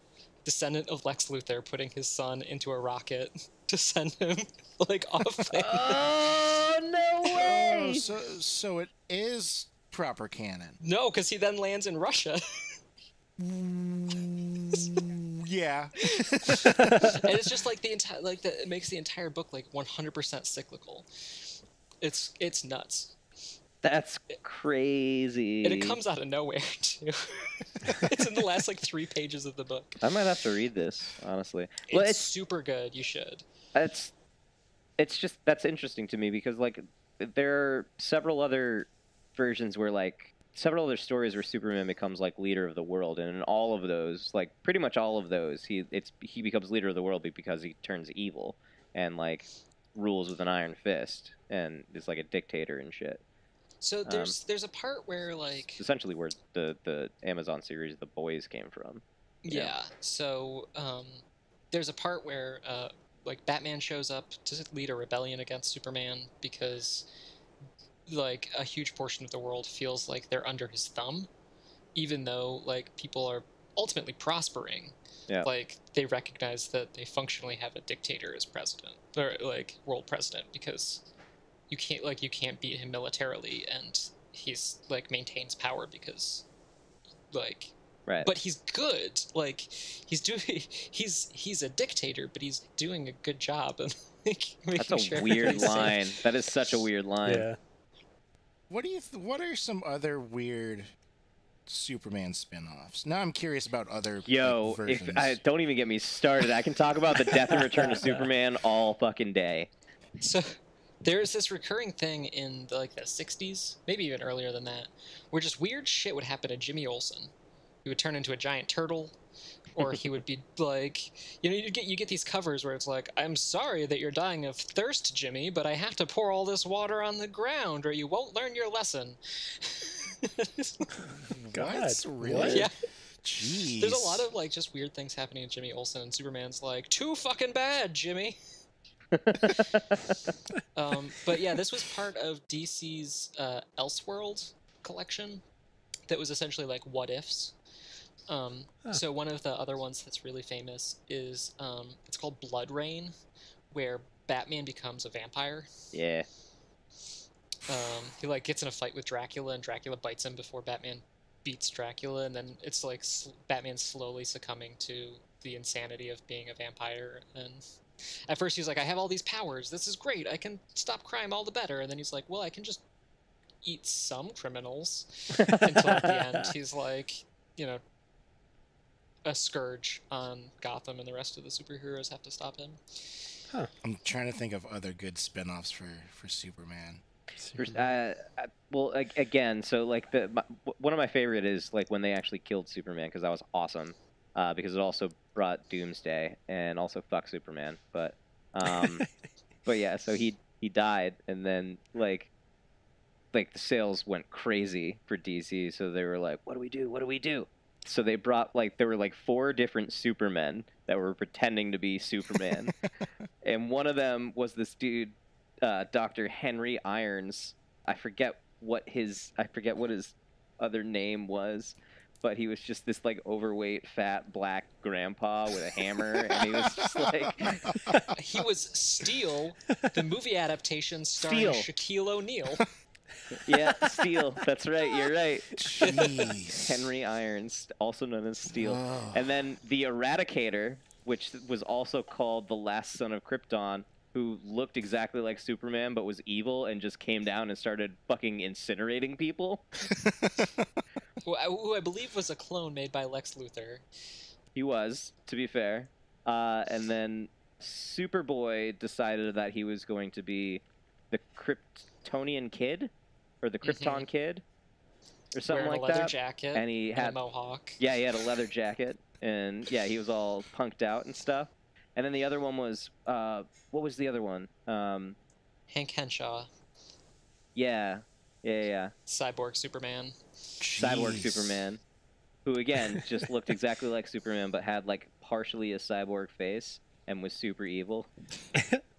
D: descendant of Lex Luthor, putting his son into a rocket to send him like off planet.
A: Oh no way!
B: Oh, so it is proper canon.
D: No, because he then lands in Russia.
B: Yeah.
D: And it's just like it makes the entire book like 100% cyclical. It's nuts.
A: That's crazy.
D: And it comes out of nowhere too. It's in the last like 3 pages of the book.
A: I might have to read this, honestly.
D: It's super good. You should.
A: It's just, that's interesting to me because like there are several other versions where like several other stories where Superman becomes like leader of the world, and in all of those, like pretty much all of those, he becomes leader of the world because he turns evil and like rules with an iron fist and is like a dictator and shit.
D: So there's a part where like
A: essentially where the Amazon series The Boys came from.
D: Yeah. So there's a part where like Batman shows up to lead a rebellion against Superman because like a huge portion of the world feels like they're under his thumb, even though like people are ultimately prospering.
A: Yeah.
D: Like they recognize that they functionally have a dictator as president or like world president because you can't beat him militarily, and he's like maintains power because like
A: right.
D: But he's good. Like he's a dictator, but he's doing a good job of making
A: That's a
D: sure
A: weird line. That is such a weird line.
C: Yeah.
B: What are some other weird Superman spin-offs. Now I'm curious about other
A: If
B: versions.
A: don't even get me started. I can talk about the Death and Return of Superman all fucking day.
D: So there's this recurring thing in the 60s, maybe even earlier than that, where just weird shit would happen to Jimmy Olsen. He would turn into a giant turtle, or he would be like, you get these covers where it's like, I'm sorry that you're dying of thirst, Jimmy, but I have to pour all this water on the ground or you won't learn your lesson.
C: God,
B: What? Really?
C: what?
D: Yeah.
B: Jeez.
D: There's a lot of just weird things happening to Jimmy Olsen, and Superman's like, too fucking bad, Jimmy. But yeah, this was part of DC's Elseworld collection that was essentially like what ifs. So one of the other ones that's really famous is it's called Blood Rain, where Batman becomes a vampire.
A: Yeah.
D: He gets in a fight with Dracula, and Dracula bites him before Batman beats Dracula, and then it's Batman slowly succumbing to the insanity of being a vampire. And at first he's like, I have all these powers, this is great, I can stop crime all the better. And then he's like, well, I can just eat some criminals. Until at the end he's like, a scourge on Gotham, and the rest of the superheroes have to stop him.
B: I'm trying to think of other good spin-offs for Superman.
A: Again, so one of my favorite is when they actually killed Superman, because that was awesome. Because it also brought Doomsday and also fuck Superman. But yeah, so he died, and then the sales went crazy for DC, so they were like, what do we do? So they brought there were 4 different Supermen that were pretending to be Superman. And one of them was this dude, Dr. Henry Irons. I forget what his other name was, but he was just this overweight fat black grandpa with a hammer, and he was just
D: he was Steel, the movie adaptation starring Shaquille O'Neal.
A: Yeah, Steel. That's right. You're right.
B: Jeez.
A: Henry Irons, also known as Steel.
B: Oh.
A: And then the Eradicator, which was also called the Last Son of Krypton, who looked exactly like Superman but was evil and just came down and started fucking incinerating people.
D: Who I believe was a clone made by Lex Luthor.
A: He was, to be fair. And then Superboy decided that he was going to be the Kryptonian Kid, or the Krypton Kid, or something
D: Wearing
A: like
D: a leather
A: that.
D: jacket
A: And he had
D: a mohawk.
A: Yeah, he had a leather jacket, and yeah, he was all punked out and stuff. And then the other one was what was the other one?
D: Hank Henshaw.
A: Yeah.
D: Cyborg Superman.
A: Cyborg Superman, who again just looked exactly like Superman but had partially a cyborg face and was super evil.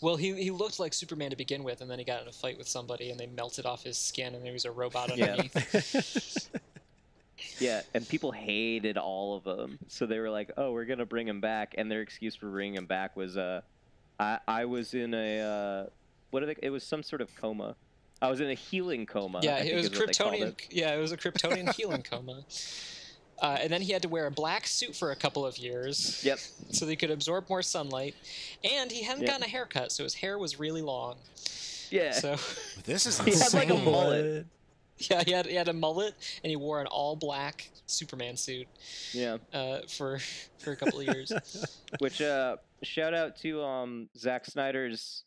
D: Well, he looked like Superman to begin with, and then he got in a fight with somebody, and they melted off his skin, and there was a robot underneath.
A: Yeah, and people hated all of them, so they were like, "Oh, we're gonna bring him back," and their excuse for bringing him back was, "I was in a it was some sort of coma. I was in a healing coma."
D: Yeah, it was Kryptonian. Yeah, it was a Kryptonian healing coma. And then he had to wear a black suit for a couple of years.
A: Yep.
D: So that he could absorb more sunlight. And he hadn't gotten a haircut, so his hair was really long.
A: Yeah.
D: So
B: This is
A: he had
B: insane.
A: a mullet.
D: yeah, he had a mullet, and he wore an all-black Superman suit.
A: Yeah.
D: For a couple of years.
A: Which shout out to Zack Snyder's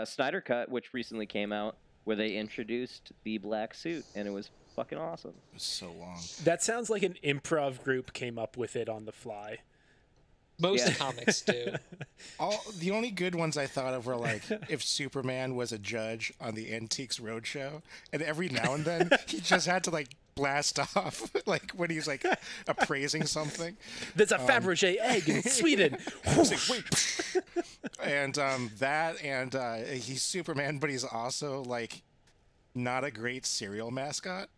A: Snyder Cut, which recently came out, where they introduced the black suit, and it was fucking awesome.
B: It was so long.
C: That sounds like an improv group came up with it on the fly.
D: Most comics do.
B: The only good ones I thought of were if Superman was a judge on the Antiques Roadshow, and every now and then he just had to blast off when he's appraising something.
C: There's a Fabergé egg in Sweden.
B: And he's Superman, but he's also not a great cereal mascot.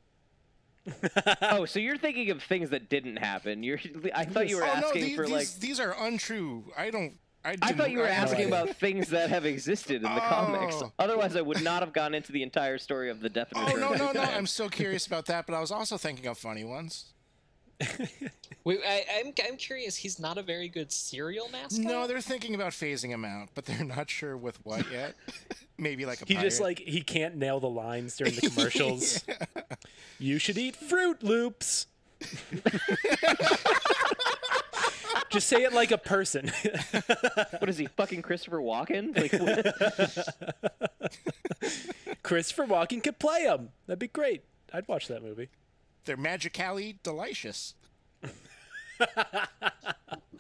A: Oh, so you're thinking of things that didn't happen. I thought you were asking for
B: these are untrue. I
A: thought you were asking about things that have existed in the comics. Otherwise, I would not have gone into the entire story of the Death and Return.
B: No. I'm so curious about that, but I was also thinking of funny ones.
D: Wait, I'm curious. He's not a very good cereal mascot.
B: No, they're thinking about phasing him out, but they're not sure with what yet. Maybe a
C: he
B: pirate.
C: just he can't nail the lines during the commercials. You should eat Fruit Loops. Just say it like a person.
A: What is he, fucking Christopher Walken? Like, what?
C: Christopher Walken could play him. That'd be great. I'd watch that movie.
B: They're magically delicious.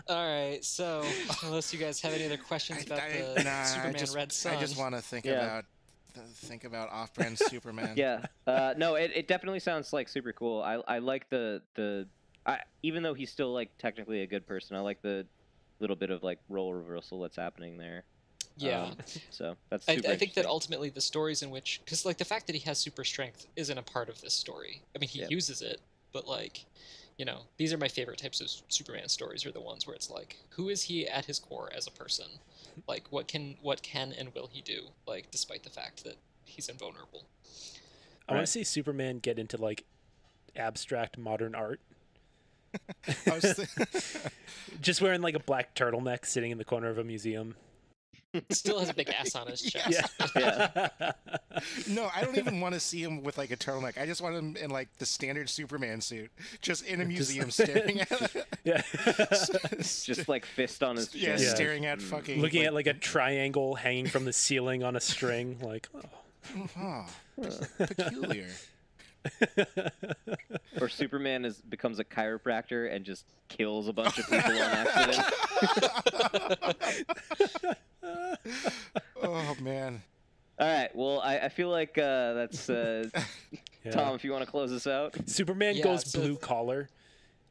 D: All right, so unless you guys have any other questions about Superman Red Son,
B: I just want to think about off-brand Superman.
A: Yeah. No, it definitely sounds like super cool. I like even though he's still like technically a good person, I like the little bit of like role reversal that's happening there.
D: Yeah.
A: So that's
D: I
A: super
D: think that ultimately the stories in which, because like the fact that he has super strength isn't a part of this story. I mean, he uses it, but like, you know, these are my favorite types of Superman stories, are the ones where it's like, who is he at his core as a person? Like, what can and will he do? Like, despite the fact that he's invulnerable.
C: I want to see Superman get into like abstract modern art. Just wearing like a black turtleneck, sitting in the corner of a museum.
D: Still has a big ass on his chest.
A: Yeah.
B: No, I don't even want to see him with like a turtleneck. I just want him in like the standard Superman suit, just in a museum staring at it.
C: Yeah.
A: Just like fist on his chin.
C: Yeah.
B: Staring at fucking...
C: Looking at like a triangle hanging from the ceiling on a string. Like,
B: peculiar.
A: Or Superman becomes a chiropractor and just kills a bunch of people on accident.
B: Oh, man.
A: All right. Well, I feel like that's Tom. If you want to close this out,
C: Superman goes blue collar,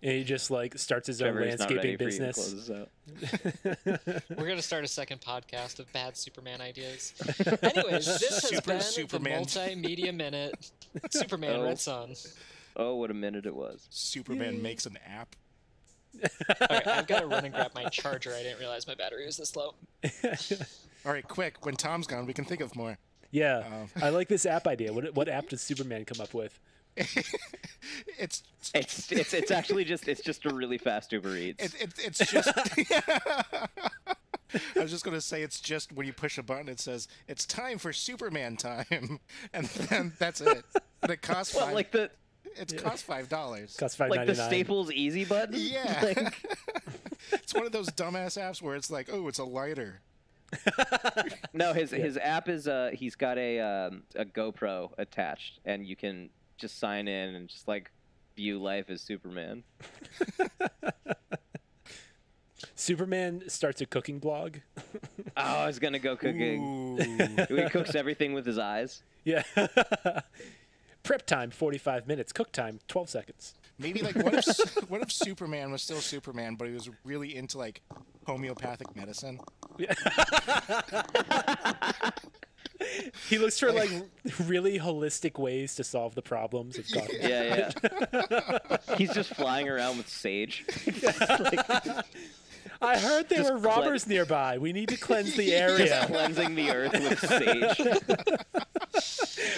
C: and he just like starts his own landscaping business.
D: We're gonna start a second podcast of bad Superman ideas. Anyways, this has been
B: Superman.
D: The Multimedia Minute. Superman Red Son.
A: Oh, what a minute it was.
B: Superman makes an app.
D: All right, I've got to run and grab my charger. I didn't realize my battery was this low.
B: All right, quick. When Tom's gone, we can think of more.
C: Yeah, I like this app idea. What app does Superman come up with?
B: It's
A: actually just a really fast Uber Eats.
B: It's just... I was just going to say, it's just when you push a button, it says, it's time for Superman time. And then that's it. And it costs
A: Well, like the...
B: It costs $5.
C: Costs $5.99.
A: Like the Staples Easy button?
B: Yeah.
A: Like...
B: It's one of those dumbass apps where it's like, oh, it's a lighter.
A: No, his app is he's got a GoPro attached, and you can just sign in and just like view life as Superman.
C: Superman starts a cooking blog.
A: Oh, I was gonna go cooking. He cooks everything with his eyes.
C: Yeah. Prep time 45 minutes. Cook time 12 seconds.
B: Maybe like what if Superman was still Superman, but he was really into like homeopathic medicine?
C: Yeah. He looks for like really holistic ways to solve the problems of Gotham.
A: Yeah. He's just flying around with sage.
C: I heard there were robbers nearby. We need to cleanse the area.
A: Just cleansing the earth with sage.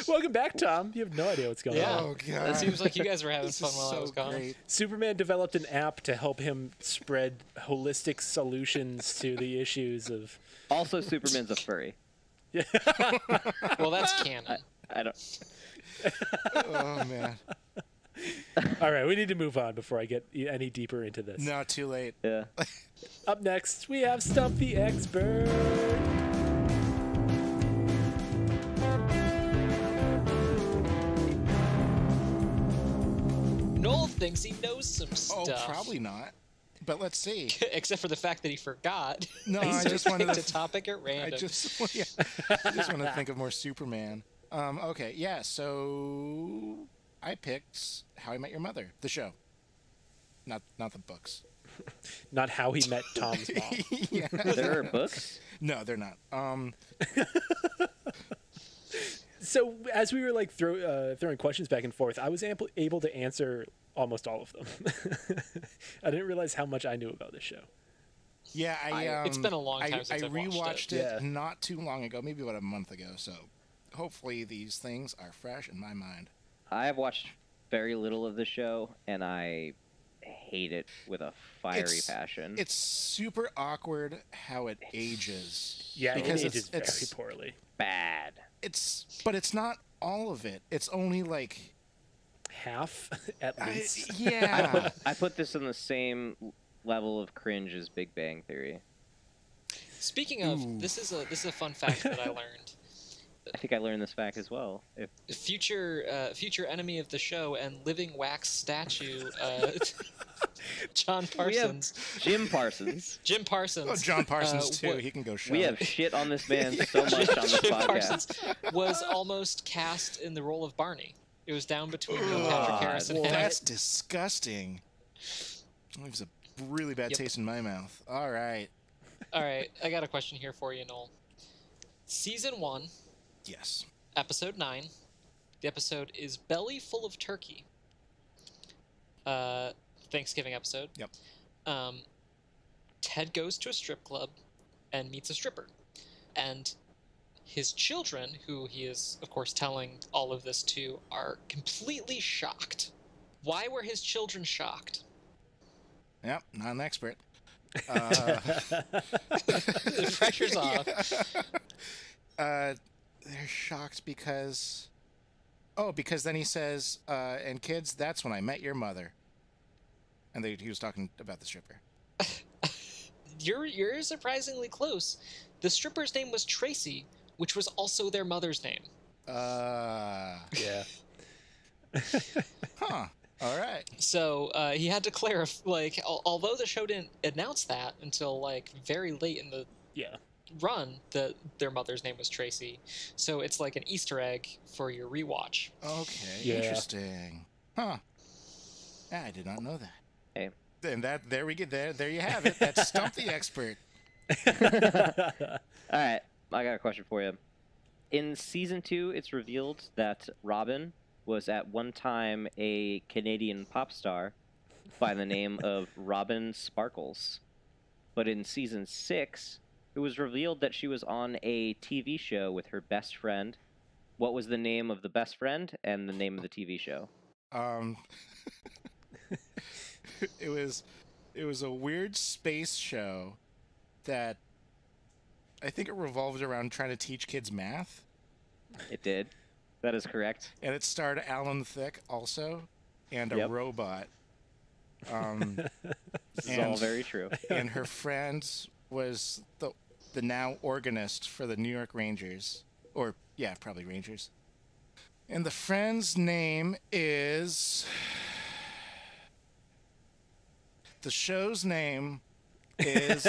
C: Welcome back, Tom. You have no idea what's going on.
B: Oh, God.
D: It seems like you guys were having fun while I was gone.
B: Great.
C: Superman developed an app to help him spread holistic solutions to the issues of...
A: Also, Superman's a furry.
C: Yeah.
D: Well, that's canon.
A: I don't...
B: Oh, man.
C: All right, we need to move on before I get any deeper into this.
B: No, too late.
A: Yeah.
C: Up next, we have Stump the Expert.
D: Noel thinks he knows some
B: Oh,
D: stuff.
B: probably not. But let's see.
D: Except for the fact that he forgot.
B: No,
D: He's
B: I just wanted
D: picked a topic at
B: I
D: random.
B: just want to think of more Superman. Okay, yeah. So I picked How I Met Your Mother, the show, not the books.
C: Not How He Met Tom's Mom.
B: Yeah.
A: There are books?
B: No, they're not.
C: So as we were like throwing questions back and forth, I was able to answer almost all of them. I didn't realize how much I knew about this show.
B: Yeah,
D: it's been a long time since I've watched
B: rewatched
D: it.
B: it not too long ago, maybe about a month ago. So hopefully these things are fresh in my mind.
A: I have watched very little of the show, and I hate it with a fiery passion.
B: It's super awkward how it ages.
C: Yeah,
B: because
C: it ages very
B: it's
C: poorly.
A: Bad.
B: But it's not all of it. It's only like
C: half at least.
B: Yeah.
A: I put this in the same level of cringe as Big Bang Theory.
D: Speaking of, this is a fun fact that I learned.
A: I think I learned this fact as well.
D: Future enemy of the show and living wax statue, John Parsons.
A: Jim Parsons.
D: Jim Parsons.
B: Oh, John Parsons too. He can go show.
A: We have shit on this man so much on this
D: Jim
A: podcast.
D: Parsons was almost cast in the role of Barney. It was down between Neil Patrick Harris and him.
B: That's disgusting. It was a really bad taste in my mouth. All right.
D: All right, I got a question here for you, Noel. Season 1,
B: Yes.
D: Episode 9. The episode is Belly Full of Turkey. Thanksgiving episode.
B: Yep.
D: Ted goes to a strip club and meets a stripper. And his children, who he is, of course, telling all of this to, are completely shocked. Why were his children shocked?
B: Yep. Not an expert.
D: The pressure's off.
B: They're shocked because then he says, and kids, that's when I met your mother. And he was talking about the stripper.
D: You're surprisingly close. The stripper's name was Tracy, which was also their mother's name.
C: Yeah.
B: Huh. All right.
D: So he had to clarify, although the show didn't announce that until very late in the run, that their mother's name was Tracy. So it's like an Easter egg for your rewatch.
B: Okay. Interesting. Huh. I did not know that.
A: Hey.
B: And there we get there you have it. That's Stump the Expert.
A: All right, I got a question for you. In season 2, it's revealed that Robin was at one time a Canadian pop star by the name of Robin Sparkles. But in season 6, it was revealed that she was on a TV show with her best friend. What was the name of the best friend and the name of the TV show?
B: It was a weird space show that I think it revolved around trying to teach kids math.
A: It did. That is correct.
B: And it starred Alan Thicke also, and a robot.
A: This is all very true.
B: And her friend was the now organist for the New York Rangers. Or, yeah, probably Rangers. And the friend's name is... The show's name is...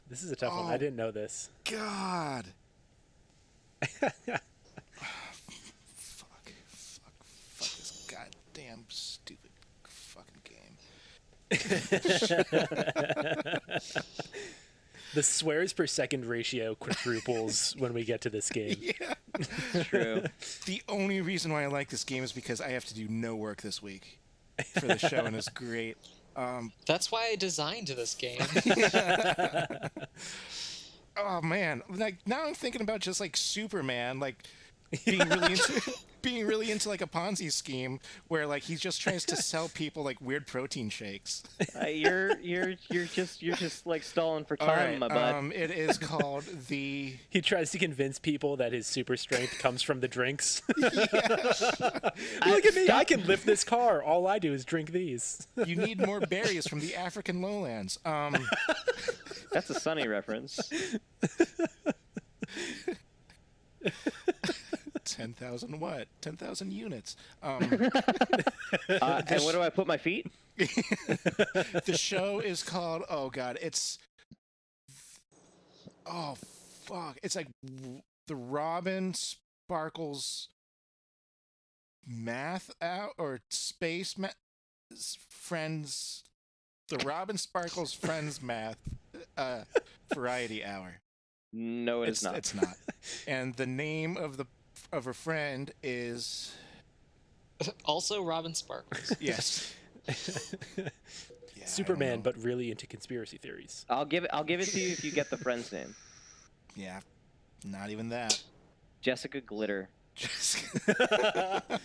C: This is a tough one. I didn't know this.
B: God. Fuck this goddamn stupid fucking game.
C: The swears per second ratio quadruples when we get to this game.
B: Yeah.
A: True.
B: The only reason why I like this game is because I have to do no work this week for the show, and it's great.
D: That's why I designed this game.
B: Oh man, now I'm thinking about just Superman, being really into a Ponzi scheme where he just tries to sell people weird protein shakes.
A: You're just stalling for time, my bud.
B: It is called the.
C: He tries to convince people that his super strength comes from the drinks. Look at me, I can lift this car. All I do is drink these.
B: You need more berries from the African lowlands.
A: That's a Sunny reference.
B: 10,000 what? 10,000 units.
A: And where do I put my feet?
B: The show is called, oh god, it's... Oh, fuck. It's the Robin Sparkles math out, or space friends... The Robin Sparkles Friends Math Variety Hour.
A: No, it's not.
B: It's not. And the name of her friend is
D: Also Robin Sparkles.
B: yes. Yeah,
C: Superman, but really into conspiracy theories.
A: I'll give it to you if you get the friend's name.
B: Yeah, not even that.
A: Jessica Glitter.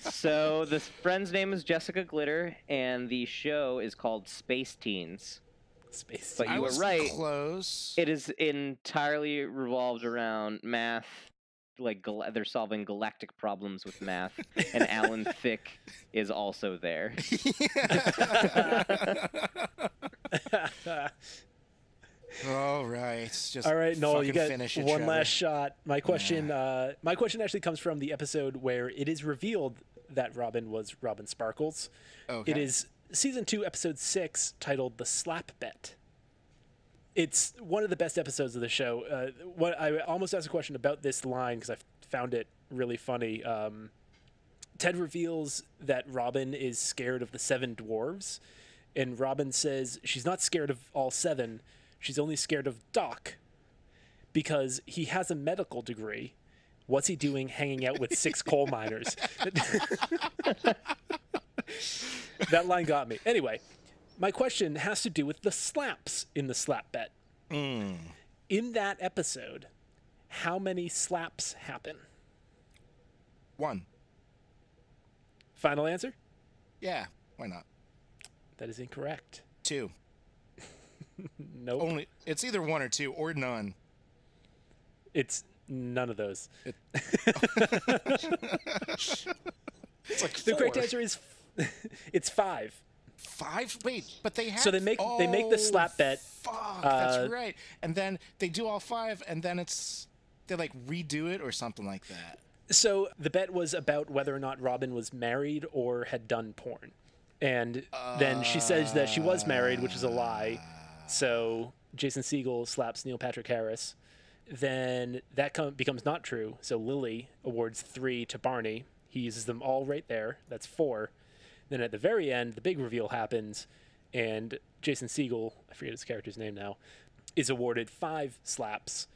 A: So the friend's name is Jessica Glitter, and the show is called Space Teens.
C: Space.
A: But you were right.
B: Close.
A: It is entirely revolved around math they're solving galactic problems with math, and Alan Thicke is also there.
B: All right. Just
C: all right, Noel, you got one
B: Trevor.
C: last shot. My question actually comes from the episode where it is revealed that Robin was Robin Sparkles.
B: Okay.
C: It is season 2, episode 6, titled "The Slap Bet." It's one of the best episodes of the show. What I almost asked a question about this line because I found it really funny. Ted reveals that Robin is scared of the 7 dwarves, and Robin says she's not scared of all 7. She's only scared of Doc because he has a medical degree. What's he doing hanging out with 6 coal miners? That line got me. Anyway, my question has to do with the slaps in the slap bet. In that episode, how many slaps happen?
B: 1.
C: Final answer?
B: Yeah, why not?
C: That is incorrect.
B: 2.
C: Nope.
B: Only it's either 1 or 2 or none.
C: It's none of those.
D: It's like
C: The
D: 4.
C: correct answer is it's 5.
B: 5? Wait, but they have.
C: So they make the slap bet.
B: Fuck, that's right. And then they do all 5, and then they like redo it or something like that.
C: So the bet was about whether or not Robin was married or had done porn. And then she says that she was married, which is a lie. So Jason Segel slaps Neil Patrick Harris. Then that becomes not true. So Lily awards 3 to Barney. He uses them all right there. That's 4. Then at the very end, the big reveal happens, and Jason Segel, I forget his character's name now, is awarded 5 slaps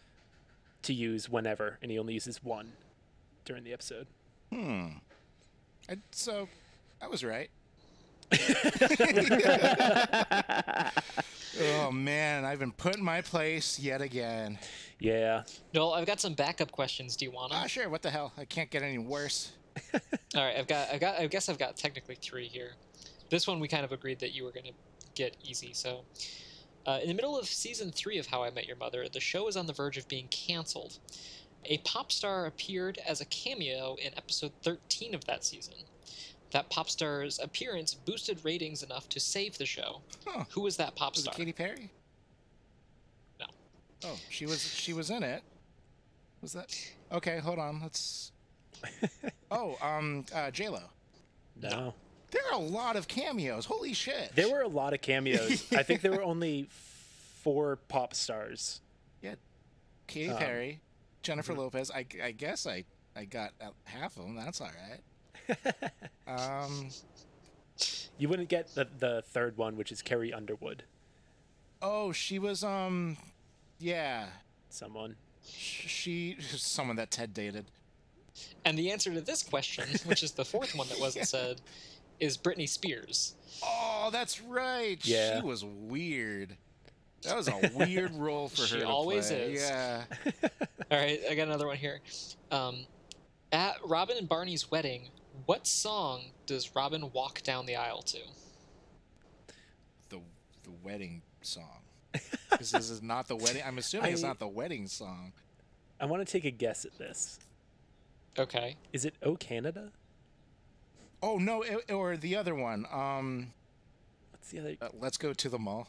C: to use whenever, and he only uses 1 during the episode.
B: So I was right. Oh man, I've been put in my place yet again.
C: Yeah.
D: Noel, I've got some backup questions. Do you want them?
B: Sure. What the hell? I can't get any worse.
D: All right, I guess I've got technically 3 here. This one we kind of agreed that you were going to get easy. So, in the middle of season 3 of How I Met Your Mother, the show is on the verge of being canceled. A pop star appeared as a cameo in episode 13 of that season. That pop star's appearance boosted ratings enough to save the show.
B: Huh.
D: Who was that pop
B: Was
D: star?
B: it Katy Perry?
D: No.
B: Oh, she was in it. Was that? Okay, hold on. Let's. J-Lo.
C: No.
B: There are a lot of cameos. Holy shit.
C: There were a lot of cameos. I think there were only 4 pop stars.
B: Yeah. Katy Perry, Jennifer Lopez. I guess I got half of them. That's all right.
C: You wouldn't get the third one, which is Carrie Underwood.
B: Oh, she was yeah.
C: Someone.
B: Someone that Ted dated.
D: And the answer to this question, which is the 4th one that wasn't said, is Britney Spears.
B: Oh, that's right.
C: Yeah.
B: She was weird. That was a weird role for her
D: She
B: to
D: always
B: play.
D: is.
B: Yeah.
D: All right, I got another one here. At Robin and Barney's wedding, what song does Robin walk down the aisle to?
B: The wedding song. This is not the wedding. I'm assuming it's not the wedding song.
C: I want to take a guess at this.
D: Okay.
C: Is it "Oh Canada"?
B: Oh no, or the other one.
C: What's the other?
B: Let's go to the mall.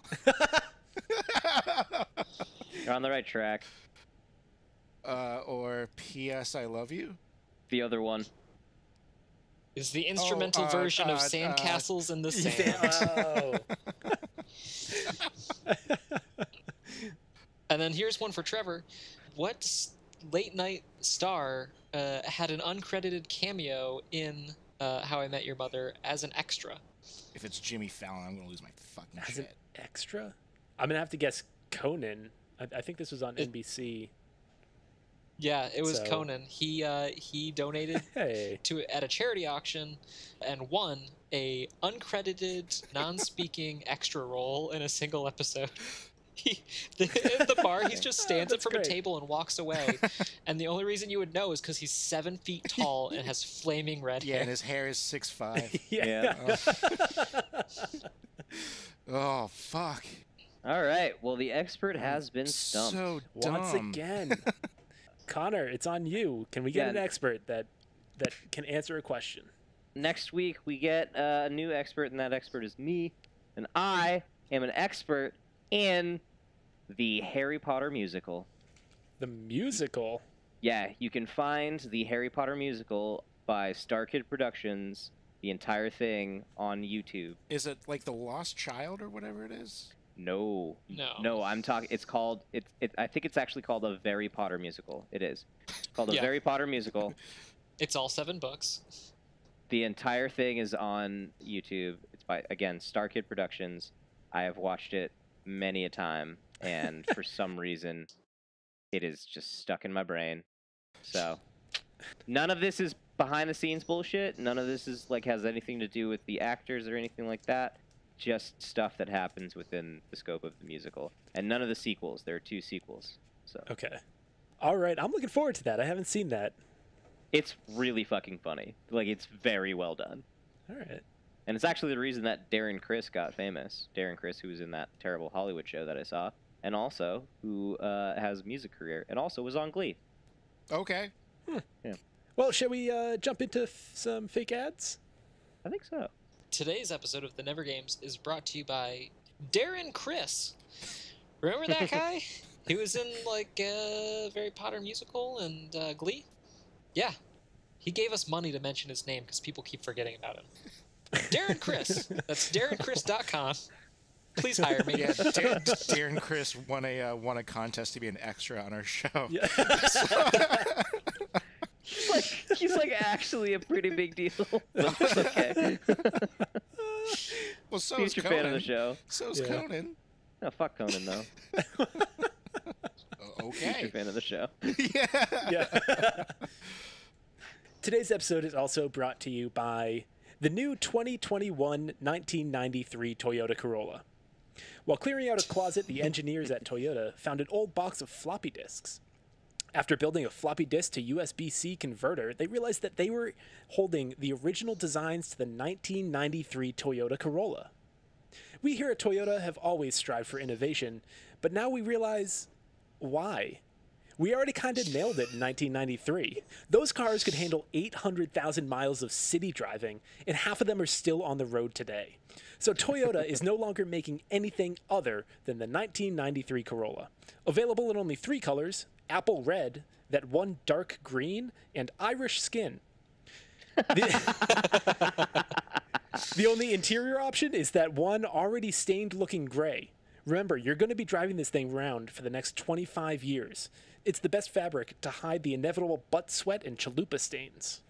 A: You're on the right track.
B: Or P.S. I Love You.
A: The other one.
D: Is the instrumental version of Sandcastles in the Sand. And then here's one for Trevor. What late night star had an uncredited cameo in How I Met Your Mother as an extra?
B: If it's Jimmy Fallon, I'm gonna lose my fucking
C: As
B: shit.
C: an extra? I'm gonna have to guess Conan. I think this was on NBC.
D: Yeah, it was
C: So-
D: Conan. He donated
C: Hey.
D: at a charity auction and won a uncredited, non-speaking extra role in a single episode. At the bar, he just stands up
C: That's
D: from
C: great.
D: a table and walks away. And the only reason you would know is because he's 7 feet tall and has flaming red
B: Yeah,
D: hair.
B: and his hair is 6'5".
C: Yeah.
B: Oh fuck.
A: All right. Well, the expert has been stumped.
B: So dumb.
C: Once again. Connor, it's on you. Can we get an expert that can answer a question?
A: Next week, we get a new expert, and that expert is me. And I am an expert in the Harry Potter musical.
C: The musical?
A: Yeah, you can find the Harry Potter musical by StarKid Productions, the entire thing, on YouTube.
B: Is it like The Lost Child or whatever it is?
A: No,
D: No.
A: I'm talking. It's called. I think it's actually called a Very Potter musical. It is called a Very Potter musical.
D: It's all 7 books.
A: The entire thing is on YouTube. It's by, again, StarKid Productions. I have watched it many a time, and for some reason, it is just stuck in my brain. So, none of this is behind the scenes bullshit. None of this is has anything to do with the actors or anything like that. Just stuff that happens within the scope of the musical, and none of the sequels. There are 2 sequels. So
C: okay, all right. I'm looking forward to that. I haven't seen that.
A: It's really fucking funny. It's very well done.
C: All right.
A: And it's actually the reason that Darren Chriss got famous. Darren Chriss, who was in that terrible Hollywood show that I saw, and also who has a music career, and also was on Glee.
B: Okay.
A: Yeah.
C: Well, shall we jump into some fake ads?
A: I think so.
D: Today's episode of The Never Games is brought to you by Darren Chriss. Remember that guy? He was in a Harry Potter musical and Glee? Yeah. He gave us money to mention his name because people keep forgetting about him. Darren Chriss. That's DarrenChris.com. Please hire me.
B: Yeah, Darren Chriss won a contest to be an extra on our show.
C: Yeah.
A: He's actually a pretty big deal. That's okay.
B: Well, so
A: Future
B: is Conan.
A: fan of the show.
B: So's Conan.
A: No, fuck Conan though.
B: Okay.
A: Future fan of the show.
C: Yeah. Today's episode is also brought to you by the new 2021 1993 Toyota Corolla. While clearing out a closet, the engineers at Toyota found an old box of floppy disks. After building a floppy disk to USB-C converter, they realized that they were holding the original designs to the 1993 Toyota Corolla. We here at Toyota have always strived for innovation, but now we realize why. We already kind of nailed it in 1993. Those cars could handle 800,000 miles of city driving, and half of them are still on the road today. So Toyota is no longer making anything other than the 1993 Corolla. Available in only 3 colors: apple red, that one dark green, and Irish skin. The only interior option is that one already stained looking gray. Remember, you're going to be driving this thing around for the next 25 years. It's the best fabric to hide the inevitable butt sweat and chalupa stains.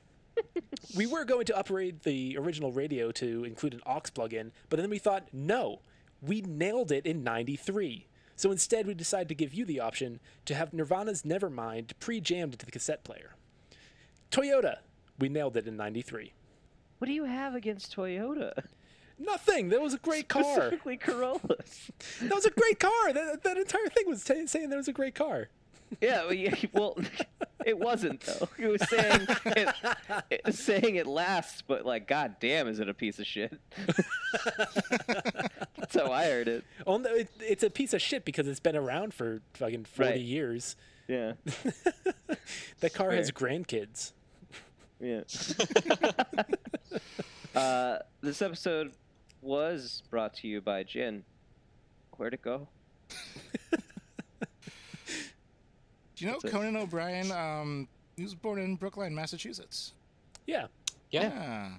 C: We were going to upgrade the original radio to include an aux plug-in, but then we thought, no, we nailed it in 93. So instead, we decided to give you the option to have Nirvana's Nevermind pre-jammed into the cassette player. Toyota, we nailed it in 93.
A: What do you have against Toyota?
C: Nothing. That was a great car.
A: Specifically Corollas.
C: That was a great car. That entire thing was saying that was a great car.
A: Yeah, well, it wasn't though. It was saying it lasts, but god damn, is it a piece of shit? That's how I heard it.
C: It's a piece of shit because it's been around for fucking 40 years.
A: Yeah.
C: That car has grandkids.
A: Yeah. This episode was brought to you by Gin. Where'd it go?
B: Do you know Conan O'Brien? He was born in Brookline, Massachusetts.
C: Yeah.
B: Yeah.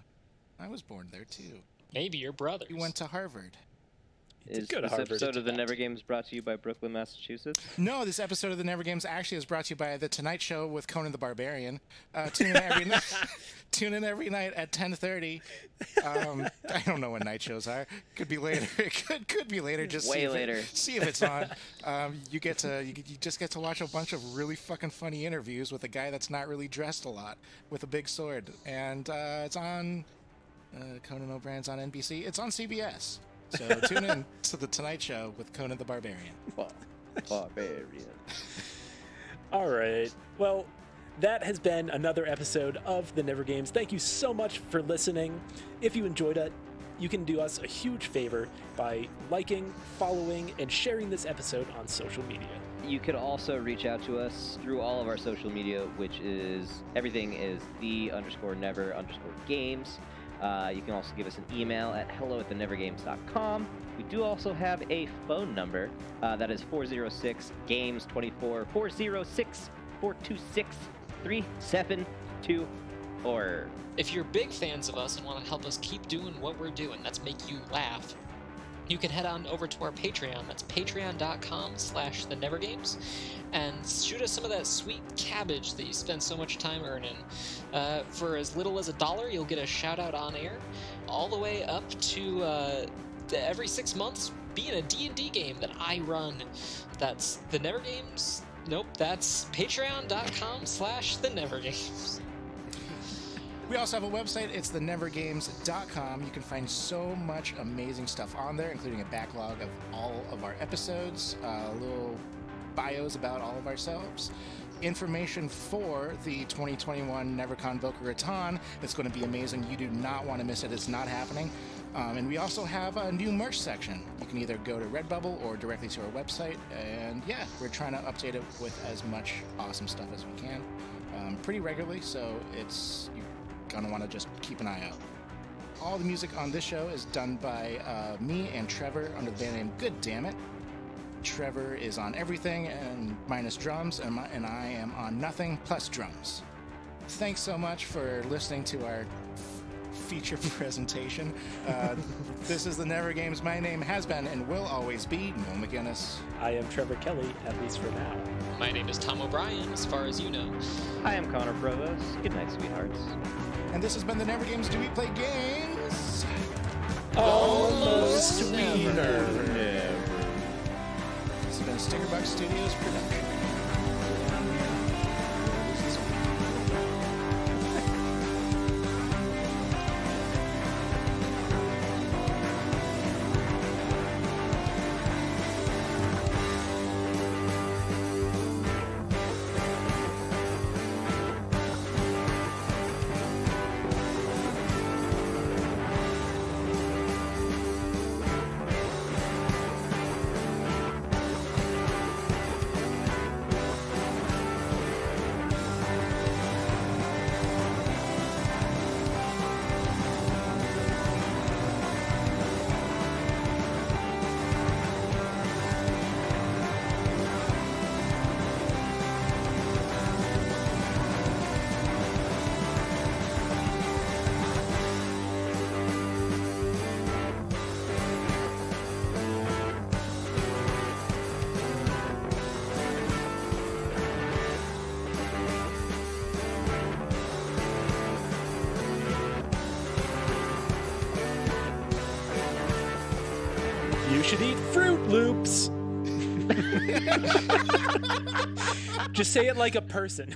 B: I was born there too.
D: Maybe your brothers.
B: He went to Harvard.
A: Is this episode of the Never Games brought to you by Brooklyn, Massachusetts?
B: No, this episode of the Never Games actually is brought to you by The Tonight Show with Conan the Barbarian. Tune in every night. Tune in every night at 10:30. I don't know when night shows are. Could be later. It could be later. Just
A: way later.
B: See if it's on. You just get to watch a bunch of really fucking funny interviews with a guy that's not really dressed a lot with a big sword, and it's on. Conan O'Brien's on NBC. It's on CBS. So tune in to The Tonight Show with Conan the Barbarian.
A: Barbarian.
C: All right. Well, that has been another episode of The Never Games. Thank you so much for listening. If you enjoyed it, you can do us a huge favor by liking, following, and sharing this episode on social media.
A: you could also reach out to us through all of our social media, which is everything is the_never_games. You can also give us an email at hello@thenevergames.com. We do also have a phone number that is 406-GAMES24, 406-426-3724.
D: If you're big fans of us and want to help us keep doing what we're doing, that's make you laugh, you can head on over to our Patreon. That's patreon.com/thenevergames, and shoot us some of that sweet cabbage that you spend so much time earning. For as little as $1, you'll get a shout out on air, all the way up to every 6 months being a D&D game that I run. That's the Never Games. Nope, that's patreon.com/thenevergames.
B: We also have a website. It's thenevergames.com. You can find so much amazing stuff on there, including a backlog of all of our episodes, little bios about all of ourselves, information for the 2021 NeverCon Boca Raton. It's going to be amazing. You do not want to miss it. It's not happening. And we also have a new merch section. You can either go to Redbubble or directly to our website. And yeah, we're trying to update it with as much awesome stuff as we can pretty regularly. So it's... gonna want to just keep an eye out. All the music on this show is done by me and Trevor under the band name Good Damn It. Trevor is on everything and minus drums, and I am on nothing plus drums. Thanks so much for listening to our feature presentation. This is the Never Games. My name has been and will always be Noel McGinnis.
C: I am Trevor Kelly, at least for now.
D: My name is Tom O'Brien, as far as you know.
A: I am Connor Provost. Good night, sweethearts.
B: And this has been the Never Games. Do we play games?
C: Almost Weiner.
B: This has been a Stickerbuck Studios production.
C: You should eat Fruit Loops. Just say it like a person.